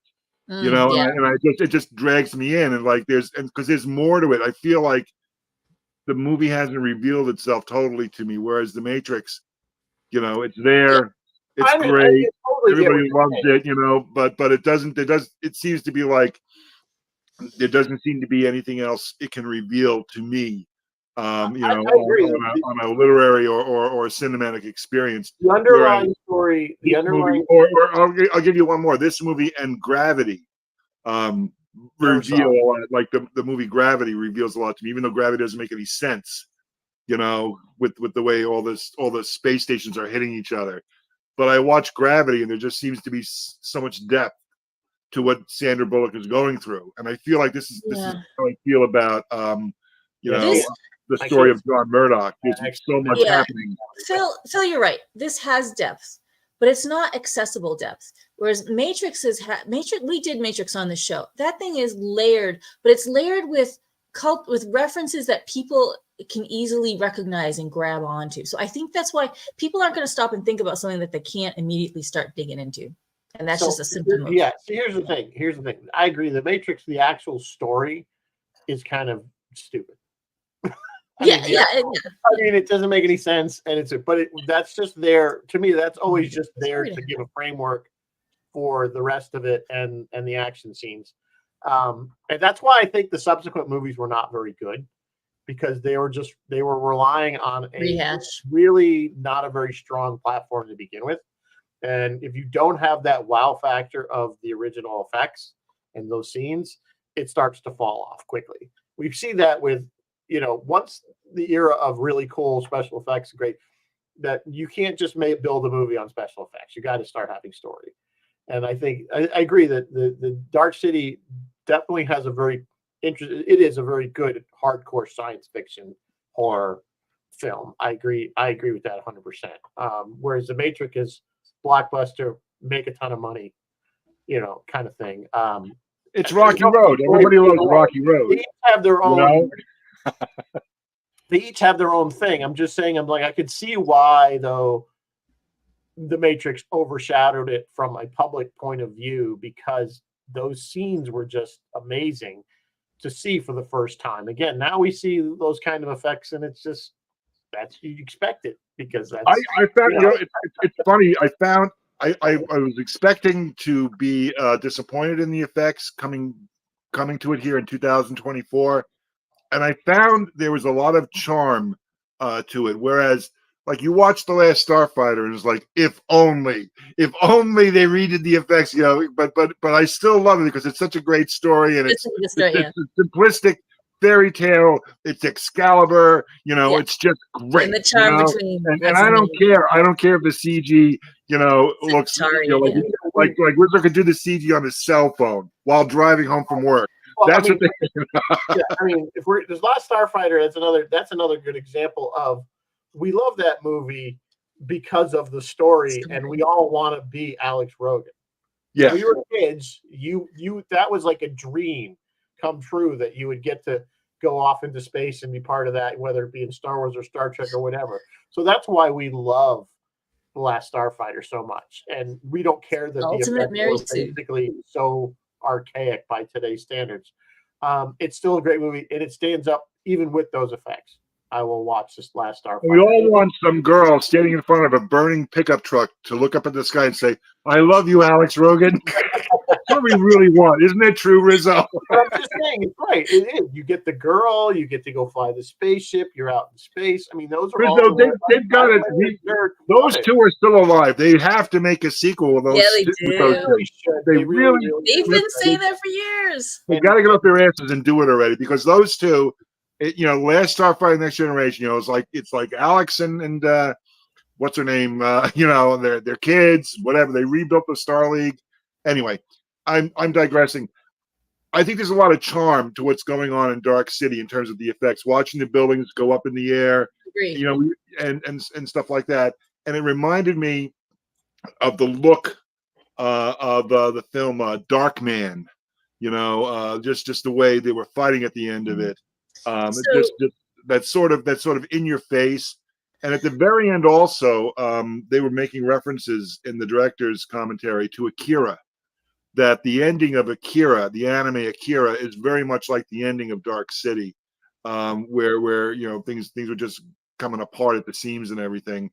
Yeah. And it just drags me in, and like because there's more to it. I feel like the movie hasn't revealed itself totally to me, whereas the Matrix, it's there. It's great. Everybody loves it, but it seems to be like there doesn't seem to be anything else it can reveal to me, on a literary or cinematic experience. The underlying story, I'll give you one more. This movie and Gravity reveal a lot. Like the movie Gravity reveals a lot to me, even though Gravity doesn't make any sense, with the way all the space stations are hitting each other. But I watch Gravity, and there just seems to be so much depth to what Sandra Bullock is going through, and I feel like this is how I feel about the story of John Murdoch. There's so much happening. Phil, you're right. This has depth, but it's not accessible depth. Whereas Matrix we did Matrix on the show. That thing is layered, but it's layered with references that people can easily recognize and grab onto. So I think that's why people aren't going to stop and think about something that they can't immediately start digging into. And that's just a symptom of it. So here's the thing. I agree. The Matrix, the actual story, is kind of stupid. I mean, it doesn't make any sense, and that's just there to me. That's always just there to give a framework for the rest of it and the action scenes. And that's why I think the subsequent movies were not very good, because they were relying on a really not a very strong platform to begin with. And if you don't have that wow factor of the original effects and those scenes, it starts to fall off quickly. We've seen that with, once the era of really cool special effects, great, that you can't just build a movie on special effects. You got to start having story. And I think I agree that the Dark City definitely has it is a very good hardcore science fiction horror film. I agree with that 100%. Whereas the Matrix is blockbuster, make a ton of money, kind of thing. It's Rocky Road. Everybody loves Rocky Road. They each have their own. They each have their own thing. I'm just saying. I could see why though. The Matrix overshadowed it from a public point of view, because those scenes were just amazing to see for the first time. Again, now we see those kind of effects, and it's just you expect it, because that's. I found it's funny. I was expecting to be disappointed in the effects coming to it here in 2024, and I found there was a lot of charm to it. Whereas, like, you watch The Last Starfighter, and it's like, if only they redid the effects, But I still love it because it's such a great story, and it's simplistic fairy tale. It's Excalibur, It's just great. And the charm between, and I don't care. I don't care if the CG, looks like Whistler could do the CG on his cell phone while driving home from work. Well, that's what they. If there's Last Starfighter, that's another good example of. We love that movie because of the story, and we all want to be Alex Rogan. Yeah, when we were kids. That was like a dream come true, that you would get to go off into space and be part of that, whether it be in Star Wars or Star Trek or whatever. So that's why we love The Last Starfighter so much, and we don't care that the effects are basically so archaic by today's standards. It's still a great movie, and it stands up even with those effects. I will watch this Last Starfighter. We all want some girl standing in front of a burning pickup truck to look up at the sky and say, "I love you, Alex Rogan." So what we really want. Isn't it true, Rizzo? But I'm just saying, it's right. It is. You get the girl, you get to go fly the spaceship, you're out in space. I mean, those are all. Rizzo, they've got it. Those two are still alive. They have to make a sequel of those. Yeah, they two. do. They really They've been saying that for years. They got to get off their asses and do it already, because those two, Last Starfighter, Next Generation, it's like Alex and what's her name, their kids, whatever. They rebuilt the Star League. Anyway, I'm digressing. I think there's a lot of charm to what's going on in Dark City in terms of the effects. Watching the buildings go up in the air, Agreed. And stuff like that. And it reminded me of the look of the film Darkman. Just the way they were fighting at the end of it. Just that sort of in your face. And at the very end, also, they were making references in the director's commentary to Akira. That the ending of Akira, the anime Akira, is very much like the ending of Dark City, where things were just coming apart at the seams and everything.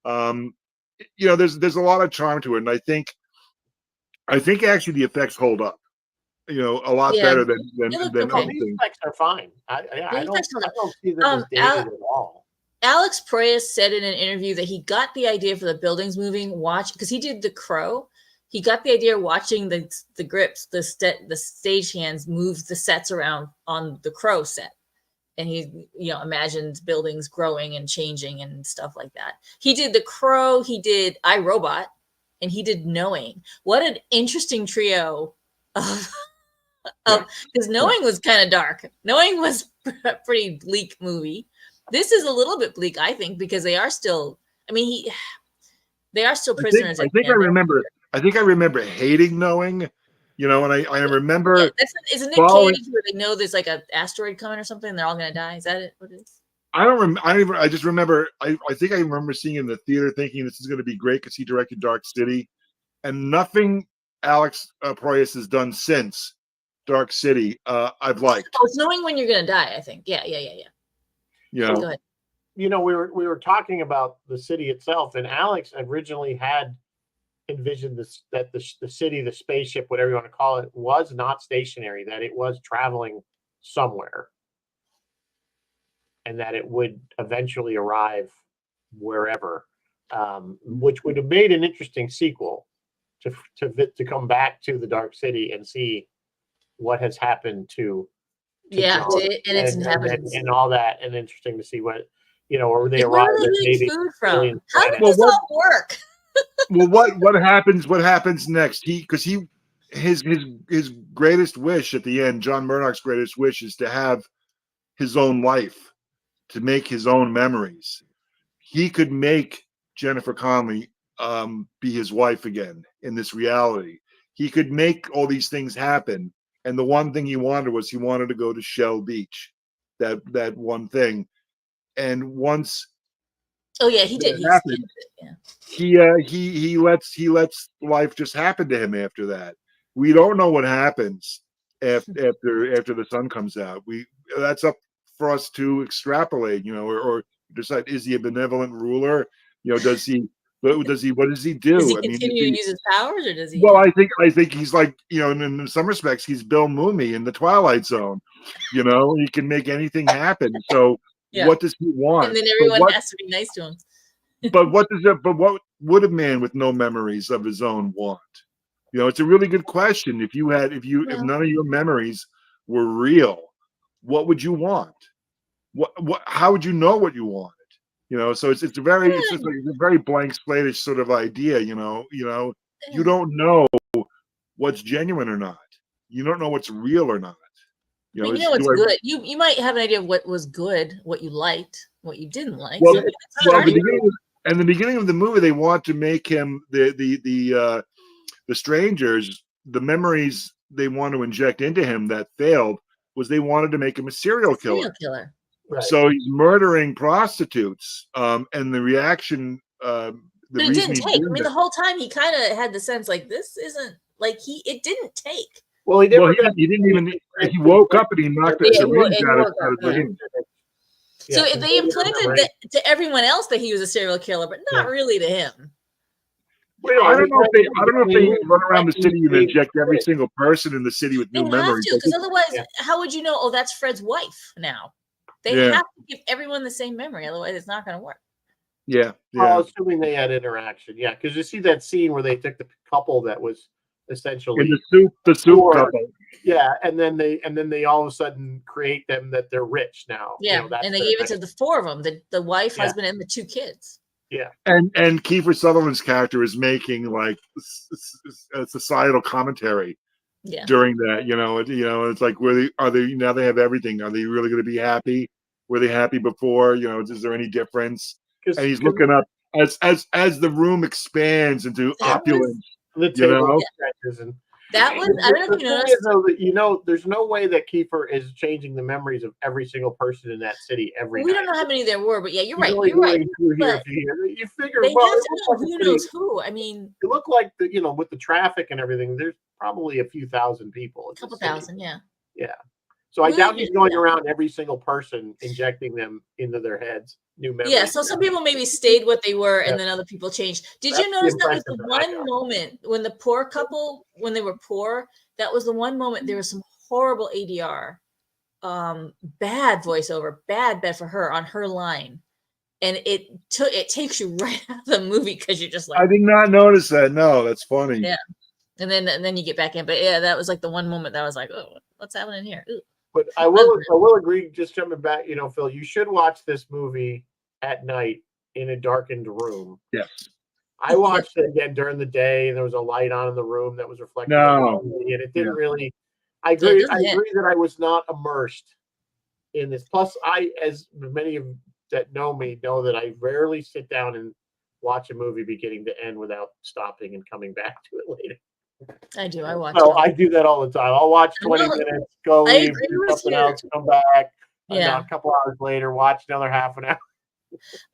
There's a lot of charm to it, and I think actually the effects hold up, a lot better than these effects are fine. I don't see them as dated at all. Alex Proyas said in an interview that he got the idea for the buildings moving because he did The Crow. He got the idea watching the grips, the stagehands move the sets around on the Crow set. And he, imagined buildings growing and changing and stuff like that. He did The Crow, he did iRobot, and he did Knowing. What an interesting trio because Knowing was kind of dark. Knowing was a pretty bleak movie. This is a little bit bleak, I think, because they are still, they are still prisoners. I think I remember hating Knowing, and I remember. Isn't it Cage where they know there's like an asteroid coming or something and they're all going to die? Is that it? What it is? I don't remember. I just remember. I think I remember seeing it in the theater, thinking this is going to be great because he directed Dark City, and nothing Alex Proyas has done since Dark City I've liked. Oh, it's Knowing When You're going to Die. I think. Yeah. Yeah. Go ahead. We were talking about the city itself, and Alex originally had envisioned that the city, the spaceship, whatever you want to call it, was not stationary, that it was traveling somewhere, and that it would eventually arrive wherever, which would have made an interesting sequel to come back to the Dark City and see what has happened to its inhabitants and all that, and interesting to see what or they arrive at maybe food from. How did this all work? Well, what happens next? His greatest wish at the end, John Murdoch's greatest wish, is to have his own life, to make his own memories. He could make Jennifer Connelly be his wife again in this reality. He could make all these things happen. And the one thing he wanted to go to Shell Beach, that one thing. And once, he did. He lets life just happen to him after that. We don't know what happens after the sun comes out. That's up for us to extrapolate, or decide, is he a benevolent ruler? What does he do? Does he continue to use his powers, or does he? Well, I think he's like, in some respects, he's Bill Mooney in the Twilight Zone. He can make anything happen. So what does he want? And then everyone has to be nice to him. But what would a man with no memories of his own want? It's a really good question. If none of your memories were real, what would you want? How would you know what you wanted? So it's a very blank slate-ish sort of idea. You don't know what's genuine or not. You don't know what's real or not. What's good. You might have an idea of what was good, what you liked, what you didn't like. Well, the beginning of the movie, they want to make him the strangers. The memories they want to inject into him that failed was they wanted to make him a serial killer. Right. So he's murdering prostitutes, and the reaction. But it didn't take. The whole time he kind of had the sense like this isn't like it didn't take. Well, he didn't even. He woke up and he knocked the syringe out of his brain. So they implanted to everyone else that he was a serial killer, but not really to him. I don't know if they run around the city and inject every single person in the city with They new have memories. to, because otherwise, how would you know? Oh, that's Fred's wife now. They have to give everyone the same memory, otherwise it's not going to work. Yeah. Well, assuming they had interaction, yeah, because you see that scene where they took the couple that was essentially in the soup couple. Yeah, and then they all of a sudden create them that they're rich now. Yeah, and they gave it to the four of them: the wife, husband, and the two kids. Yeah, and Kiefer Sutherland's character is making like a societal commentary. Yeah. During that, it's like, are they now they have everything? Are they really going to be happy? Were they happy before? Is there any difference? And he's looking up as the room expands into opulence. The table stretches and that was. I don't know if you noticed. There's no way that Kiefer is changing the memories of every single person in that city every night. We don't know how many there were, but yeah, you're right. You're right. You figure, they have to know who knows who. I mean, it looked like with the traffic and everything, there's probably a few thousand people. A couple thousand, yeah. Yeah. So I doubt he's going around every single person injecting them into their heads. New memories. Yeah, so some people maybe stayed what they were, and then other people changed. Did you notice that was the one moment when the poor couple, when they were poor, that was the one moment there was some horrible ADR, bad voiceover, bad for her on her line, and it takes you right out of the movie because you're just like, I did not notice that. No, that's funny. Yeah, and then you get back in, but yeah, that was like the one moment that I was like, oh, what's happening here? Ooh. But I will agree. Just jumping back, Phil, you should watch this movie at night in a darkened room. Yes. I watched it again during the day, and there was a light on in the room that was reflecting. And it didn't really. I agree. I agree that I was not immersed in this. Plus, as many of that know me know that I rarely sit down and watch a movie beginning to end without stopping and coming back to it later. I do. I watch. So I do that all the time. I'll watch 20 minutes, go leave, do something else, come back. Yeah. A couple hours later, watch another half an hour.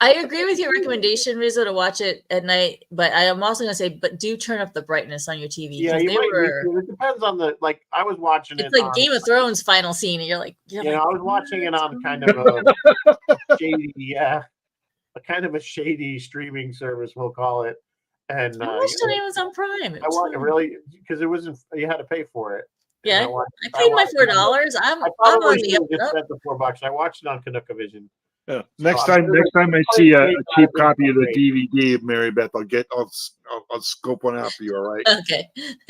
I agree with your recommendation, Rizzo, to watch it at night. But I am also going to say, but do turn up the brightness on your TV. Yeah, it depends on I was watching it. It's like Game of Thrones final scene, and you're like, I was watching it on kind of a shady, a kind of a shady streaming service, we'll call it. And I watched it on Amazon Prime. I want really because it wasn't. You had to pay for it. Yeah, I paid my $4. I'm on the just spent the $4. I watched it on CanuckAvision. Yeah. Next time I see a cheap copy of the DVD, Mary Beth, I'll scope one out for you. All right. Okay,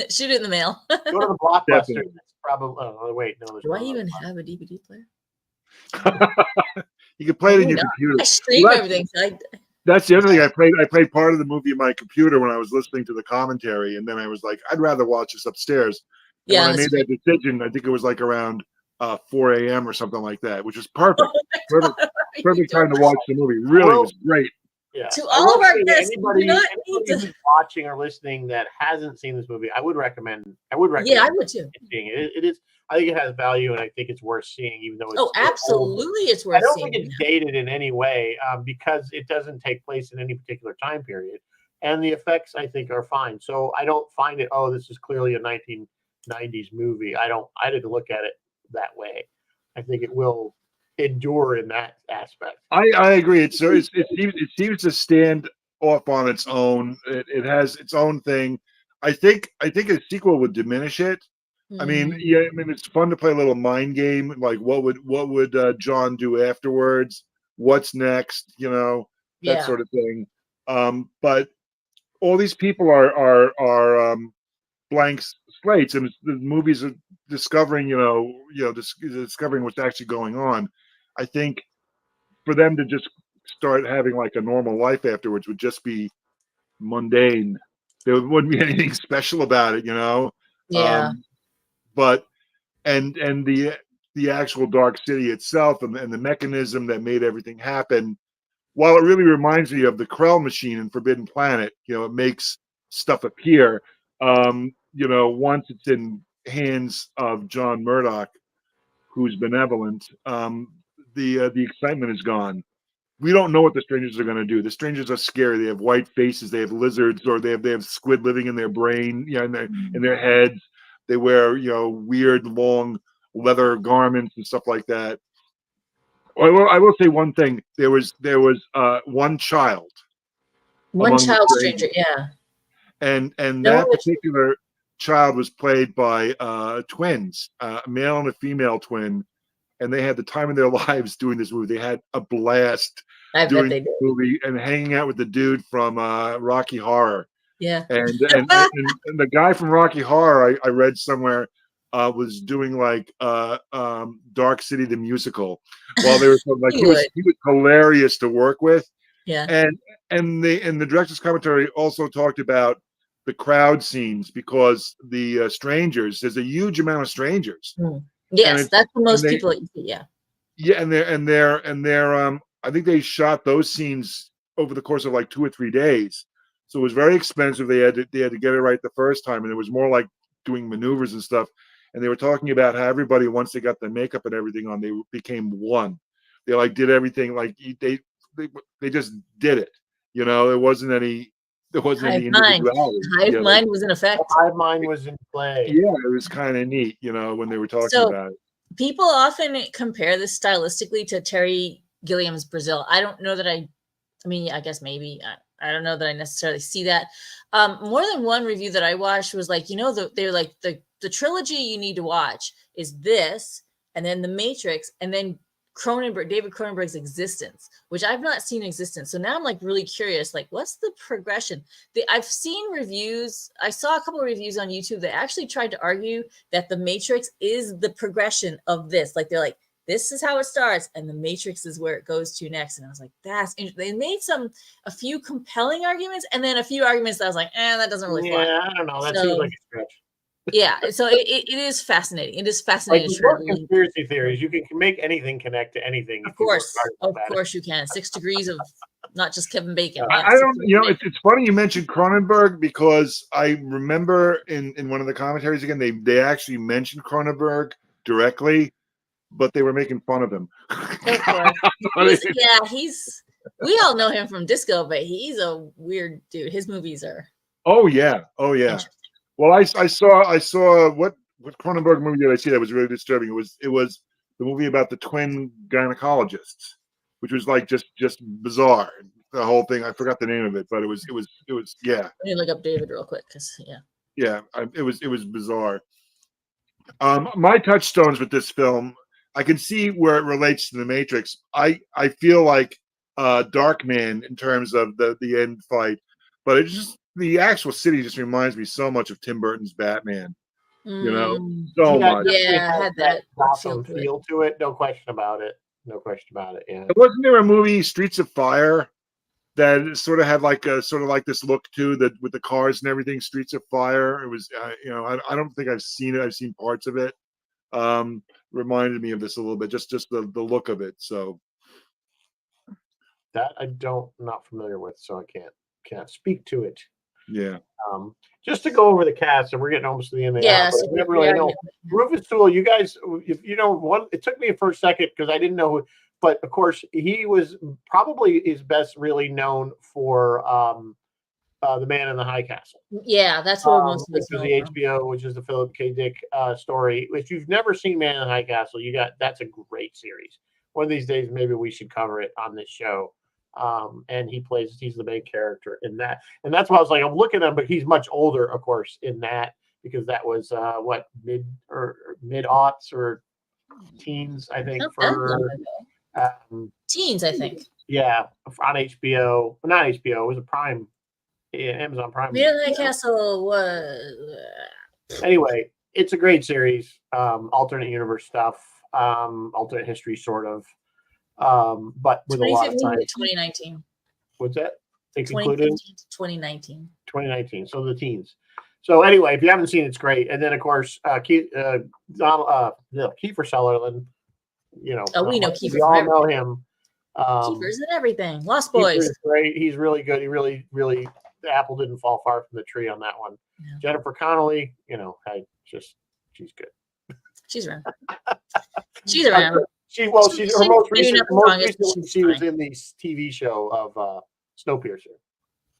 shoot it in the mail. Go to the Blockbuster. That's probably. Oh wait, no. Do I even have a DVD player? You can play it in your computer. I stream everything. That's the other thing. I played part of the movie in my computer when I was listening to the commentary, and then I was like, I'd rather watch this upstairs. And when I made that decision, I think it was like around 4 a.m. or something like that, which is perfect. Perfect time to watch the movie. Really was great. Yeah. To all of our guests, anybody who's watching or listening that hasn't seen this movie, I would recommend. Yeah, I would too. Seeing it. It is. I think it has value, and I think it's worth seeing, even though it's absolutely, it's worth seeing. I don't think it's dated in any way because it doesn't take place in any particular time period, and the effects I think are fine. So I don't find it. Oh, this is clearly a 1990s movie. I didn't look at it that way. I think it will endure in that aspect. I agree. It seems to stand off on its own. It has its own thing. I think a sequel would diminish it. I mean, it's fun to play a little mind game. Like, what would John do afterwards? What's next? That sort of thing. But all these people are blank slates, and the movies are discovering, discovering what's actually going on. I think for them to just start having like a normal life afterwards would just be mundane. There wouldn't be anything special about it, Yeah. But and the actual Dark City itself and the mechanism that made everything happen, while it really reminds me of the Krell machine in Forbidden Planet, it makes stuff appear. Once it's in hands of John Murdoch, who's benevolent, the excitement is gone. We don't know what the strangers are going to do. The strangers are scary. They have white faces. They have lizards, or they have squid living in their brain, in their heads. They wear, weird long leather garments and stuff like that. I will say one thing. There was one child. One child stranger, yeah. and No, that which- particular child was played by twins, a male and a female twin, and they had the time of their lives doing this movie. They had a blast I bet doing they the did. movie and hanging out with the dude from Rocky Horror. Yeah. And the guy from Rocky Horror, I read somewhere, was doing like Dark City the musical, while they were like he was hilarious to work with. Yeah. And the director's commentary also talked about the crowd scenes, because the strangers, there's a huge amount of strangers. Yes, that's the most people that you see. Yeah. Yeah, and they're I think they shot those scenes over the course of like 2 or 3 days. So it was very expensive. They had to get it right the first time, and it was more like doing maneuvers and stuff. And they were talking about how everybody, once they got the makeup and everything on, they became one. They like did everything like they just did it. You know, there wasn't any individuality. Hive mind was in effect. Hive mind was in play. Yeah, it was kind of neat, you know, when they were talking about it. People often compare this stylistically to Terry Gilliam's Brazil. I don't know that I mean, I guess maybe. I don't know that I necessarily see that. More than one review that I watched was like, you know, they're like the trilogy you need to watch is this, and then The Matrix, and then David Cronenberg's Existence, which I've not seen Existence. So now I'm like really curious, like what's the progression? I've seen reviews. I saw a couple of reviews on YouTube that actually tried to argue that The Matrix is the progression of this. Like they're like, this is how it starts, and The Matrix is where it goes to next. And I was like, that's interesting. They made a few compelling arguments, and then a few arguments that I was like, that doesn't really fly. Yeah, I don't know. That seems like a stretch. Yeah, so it is fascinating. It is fascinating. Like conspiracy theories, you can make anything connect to anything. Of course you can. 6 degrees of not just Kevin Bacon. I don't, you know, it's funny you mentioned Cronenberg, because I remember in one of the commentaries again, they actually mentioned Cronenberg directly, but they were making fun of him. We all know him from Disco, but he's a weird dude. His movies are. Oh yeah. Well, I saw what Cronenberg movie did I see that was really disturbing? It was the movie about the twin gynecologists, which was like just bizarre. The whole thing, I forgot the name of it, but it was yeah. Let me look up David real quick, because it was bizarre. My touchstones with this film, I can see where it relates to The Matrix. I feel like Darkman in terms of the end fight, but it just, the actual city just reminds me so much of Tim Burton's Batman. You know, so much. Yeah, I had that awesome feel to it. No question about it. Yeah. Wasn't there a movie, Streets of Fire, that sort of had like this look too, that with the cars and everything? Streets of Fire. It was, I don't think I've seen it. I've seen parts of it. Reminded me of this a little bit, just the look of it. So that I'm not familiar with, so I can't speak to it. Yeah. Just to go over the cast, and we're getting almost to the end of the hour. So we never really know. Rufus Sewell, you guys, if you know, it took me for a second because I didn't know who, but of course he was probably is best really known for The Man in the High Castle. Yeah, that's what most of which is the HBO, which is the Philip K. Dick story. If you've never seen Man in the High Castle, that's a great series. One of these days, maybe we should cover it on this show. And he's the main character in that, and that's why I was like, I'm looking at him, but he's much older, of course, in that, because that was mid aughts or teens, I think, teens, I think. Yeah, on HBO, well, not HBO, it was a Prime, Amazon Prime. Man in the Castle was. Anyway, it's a great series. Alternate universe stuff, alternate history, sort of. But with a lot of time. 2019. What's that? It's 2015 to 2019. 2019. So the teens. So anyway, if you haven't seen it, it's great. And then of course, Kiefer Sutherland. You know, we know Kiefer. We all know him. Kiefer's in everything. Lost Boys. Kiefer's great. He's really good. He really, the apple didn't fall far from the tree on that one. Yeah. Jennifer Connelly. You know, she's good. She's around. She's around. Her most recently, she was in the TV show of Snowpiercer,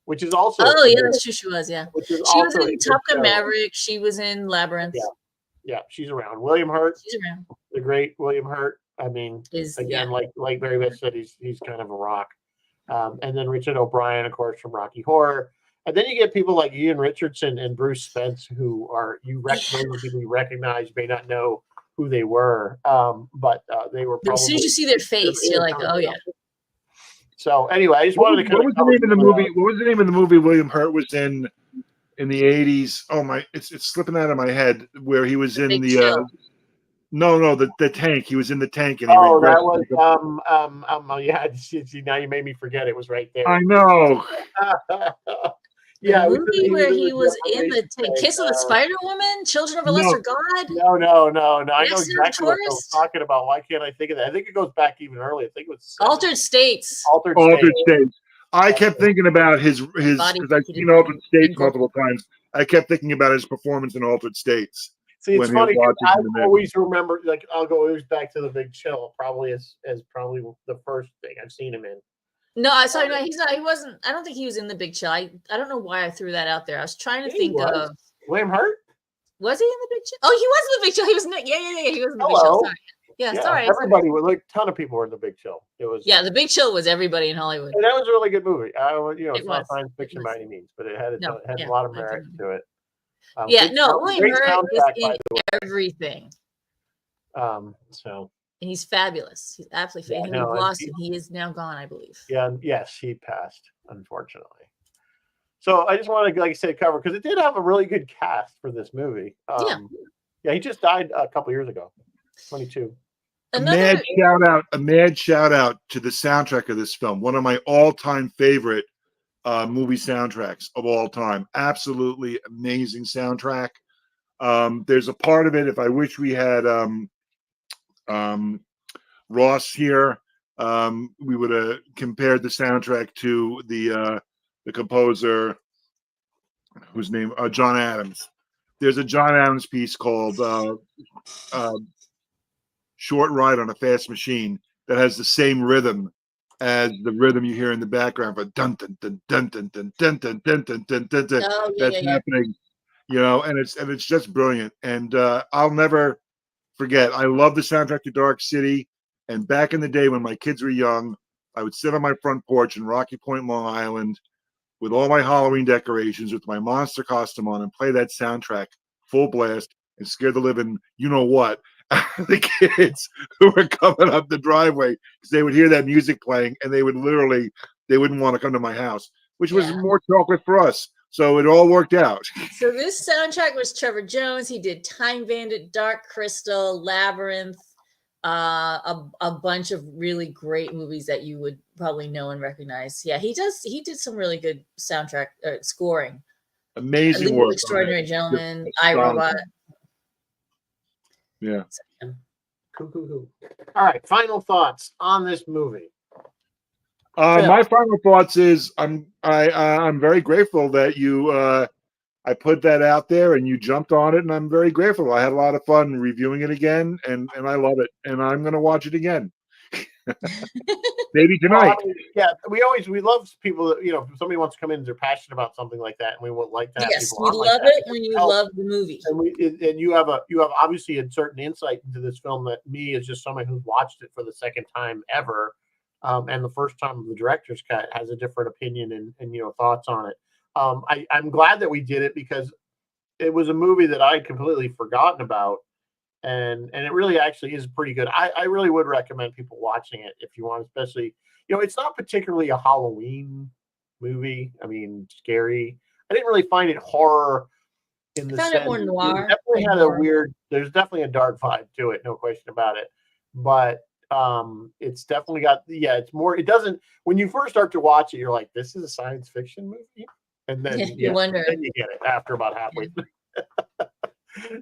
which is also. Oh yeah, that's true. She was. Yeah, she was in Top Gun Maverick. She was in Labyrinth. Yeah, she's around. William Hurt. She's around. The great William Hurt. I mean, like Barry West said, he's kind of a rock. And then Richard O'Brien, of course, from Rocky Horror. And then you get people like Ian Richardson and Bruce Spence, who are people you recognize, may not know who they were, but they were probably. As soon as you see their face, you're like, oh yeah. So anyway, I just wanted to. What was the name of the movie? What was the name of the movie William Hurt was in the 80s? Oh my, it's slipping out of my head. Where he was in the the tank. He was in the tank. And he that was yeah. See, now you made me forget. It was right there. I know. Yeah, the movie where he was in the Kiss of the Spider Woman, Children of a Lesser God. No. I know exactly what I was talking about. Why can't I think of that? I think it goes back even earlier. I think it was Altered States. Altered States. I kept thinking about his because I've seen Altered States multiple times. I kept thinking about his performance in Altered States. See, it's funny. I always remember, like, I'll go always back to The Big Chill, probably as probably the first thing I've seen him in. No, sorry, no, he's not. He wasn't. I don't think he was in The Big Chill. I don't know why I threw that out there. I was trying to think of William Hurt. Was he in The Big Chill? Oh, he was in The Big Chill. He was in yeah. He was in The Big Chill. Sorry. Yeah, sorry. Everybody was like a ton of people were in The Big Chill. It was The Big Chill was everybody in Hollywood. And that was a really good movie. It's not science fiction by any means, but it had a lot of merit to it. William Hurt is in everything. So. And he's fabulous. He's absolutely fabulous. We've lost him. He is now gone, I believe. Yeah. Yes, he passed, unfortunately. So I just want to, like I said, cover because it did have a really good cast for this movie. He just died a couple years ago, 22. A mad shout out to the soundtrack of this film. One of my all-time favorite movie soundtracks of all time. Absolutely amazing soundtrack. There's a part of it. If I wish we had Ross here, we would have compared the soundtrack to the composer, whose name John Adams. There's a John Adams piece called "Short Ride on a Fast Machine" that has the same rhythm as the rhythm you hear in the background, but dun dun dun dun dun dun dun dun dun dun dun dun dun. That's happening, and it's just brilliant. And I'll never forget. I love the soundtrack to Dark City. And back in the day when my kids were young, I would sit on my front porch in Rocky Point, Long Island, with all my Halloween decorations, with my monster costume on, and play that soundtrack full blast and scare the living what the kids who were coming up the driveway, because they would hear that music playing and they wouldn't want to come to my house, which was more chocolate for us. So it all worked out. So this soundtrack was Trevor Jones. He did Time Bandit, Dark Crystal, Labyrinth, a bunch of really great movies that you would probably know and recognize. Yeah, he did some really good soundtrack scoring. Amazing work. Extraordinary Gentleman, iRobot. Yeah. Cool. All right, final thoughts on this movie. My final thoughts is I'm very grateful that you I put that out there and you jumped on it, and I'm very grateful. I had a lot of fun reviewing it again, and I love it, and I'm going to watch it again. Maybe tonight. We love people that, if somebody wants to come in and they're passionate about something like that, and we would like to have people we love it when you love the movie. And you have obviously a certain insight into this film that me, as just somebody who's watched it for the second time ever, and the first time the director's cut, has a different opinion and thoughts on it. I'm glad that we did it because it was a movie that I'd completely forgotten about. And it really actually is pretty good. I really would recommend people watching it if you want, especially, it's not particularly a Halloween movie. I mean, scary. I didn't really find it horror in the sense. It more noir. It definitely had there's definitely a dark vibe to it, no question about it. But it's definitely got, it's more, it doesn't, when you first start to watch it, you're like, this is a science fiction movie. And then you wonder. Then you get it after about halfway through.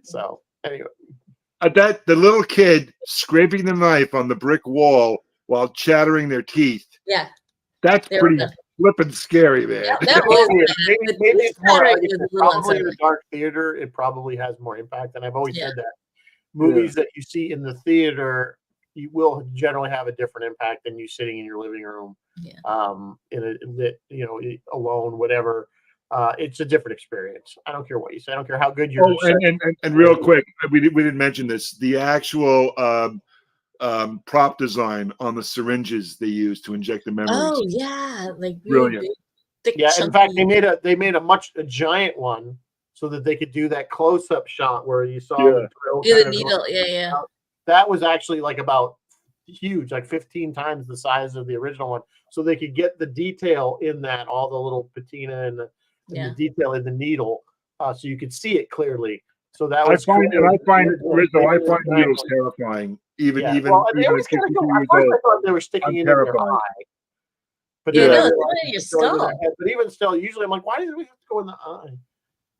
So anyway. The little kid scraping the knife on the brick wall while chattering their teeth. Yeah. That's pretty flippin' scary, man. Yeah, that was maybe it's more probably in the dark theater, it probably has more impact. And I've always said that. Movies that you see in the theater, you will generally have a different impact than you sitting in your living room, in a lit, alone, whatever. It's a different experience. I don't care what you say. I don't care how good you're. And real quick, we didn't mention this. The actual prop design on the syringes they use to inject the memories. Oh yeah, like brilliant. thick, Yeah, in fact, chunky. they made a giant one so that they could do that close up shot where you saw Yeah. the drill. Yeah, the kind of needle. going Yeah. out. That was actually like about huge, like 15 times the size of the original one, so they could get the detail in that, all the little patina and the detail in the needle, so you could see it clearly. So that I was find cool. Rizzo, I find needles terrifying. Even Yeah, even well, they even always at kind of 52 go. At years first, old, I thought they were sticking I'm it in their terrified. eye, but Yeah, then I no, it's realized going in your it's going in their skull. head. But even still, usually I'm like, why do we have to go in the eye?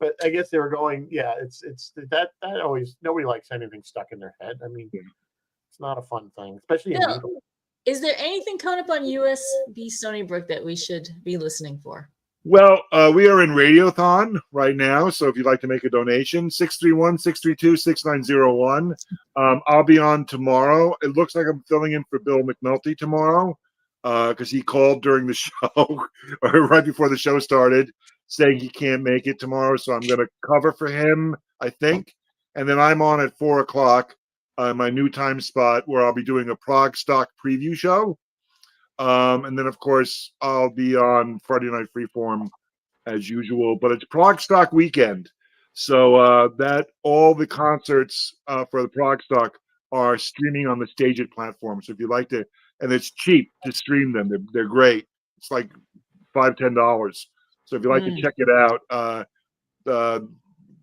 But I guess they were going. Yeah, it's that always, nobody likes anything stuck in their head. I mean, it's not a fun thing, especially in No. needle. Is there anything coming up on USB Stony Brook that we should be listening for? Well, we are in Radiothon right now, so if you'd like to make a donation, 631-632-6901. I'll be on tomorrow. It looks like I'm filling in for Bill McNulty tomorrow because he called during the show or right before the show started saying he can't make it tomorrow, so I'm going to cover for him, I think. And then I'm on at 4 o'clock, my new time spot, where I'll be doing a Prog Stock preview show. And then, of course, I'll be on Friday Night Freeform as usual. But it's Prog Stock weekend, so that all the concerts for the Prog Stock are streaming on the Stage It platform. So if you'd like to, and it's cheap to stream them, they're great. It's like $5-10. So if you'd like to check it out,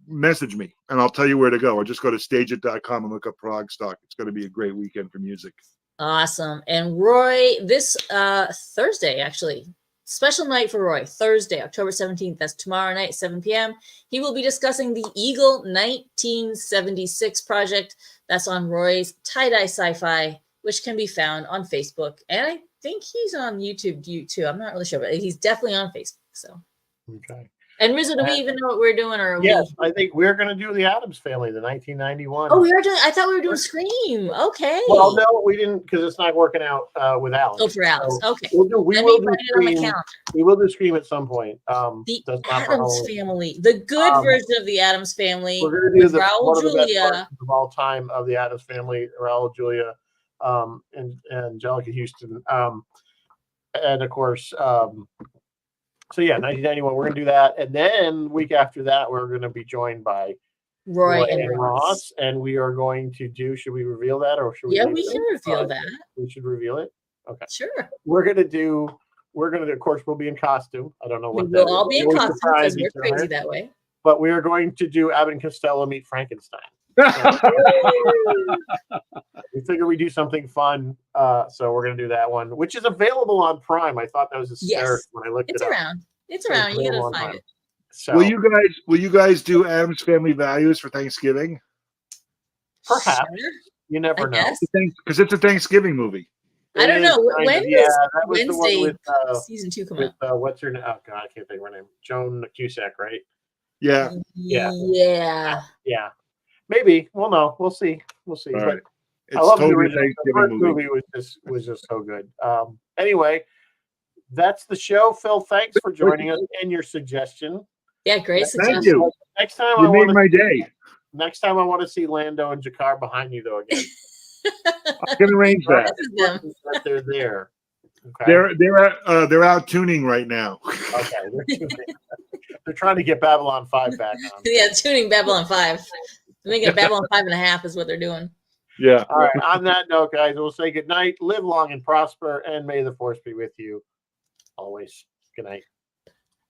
message me and I'll tell you where to go. Or just go to stageit.com and look up Prog Stock. It's going to be a great weekend for music. Awesome. And Roy, this Thursday, actually, special night for Roy, Thursday, October 17th. That's tomorrow night, 7 p.m. He will be discussing the Eagle 1976 project. That's on Roy's Tie-Dye Sci-Fi, which can be found on Facebook. And I think he's on YouTube too. I'm not really sure, but he's definitely on Facebook. So, okay. And Rizzo, do we even know what we're doing? Or yes, I think we're going to do the Addams Family, the 1991. Oh, we are doing. I thought we were doing Scream. Okay. Well, no, we didn't, because it's not working out with Alex. Oh, for Alex. So okay. We will do Scream. We will do Scream at some point. The Addams Family, the good version of the Addams Family. We're going to do Raul Julia of all time of the Addams Family. Raul Julia, and Angelica Houston, and of course. So yeah, 1991. We're gonna do that, and then week after that, we're gonna be joined by Roy and Ross, and we are going to do. Should we reveal that, or should we? Yeah, we can reveal that. We should reveal it. Okay, sure. We're gonna, of course, we'll be in costume. I don't know what we'll all be in costume because we're crazy that way. But we are going to do Abbott and Costello Meet Frankenstein. We figure we do something fun, so we're gonna do that one, which is available on Prime. I thought that was hysterical when I looked it up. It's around. You gotta find it. So, will you guys do Addams Family Values for Thanksgiving? Perhaps. Sure. You never know. Because it's a Thanksgiving movie. I don't know. When does Wednesday with, season 2 come out? What's her name? Oh God, I can't think of her name. Joan Cusack, right? Yeah. Maybe. We'll know. We'll see. But right. I love the original. The first movie was just so good. Anyway, that's the show. Phil, thanks for joining us and your suggestion. Yeah, great suggestion. Thank you. Next time you made my day. Next time I want to see Lando and Jakar behind you though again. I can arrange that. They're there. Okay. They're out tuning right now. Okay. They're trying to get Babylon 5 back on. Yeah, tuning Babylon 5. Making Babylon 5.5 is what they're doing. Yeah. All right. On that note, guys, we'll say good night. Live long and prosper, and may the force be with you always. Good night.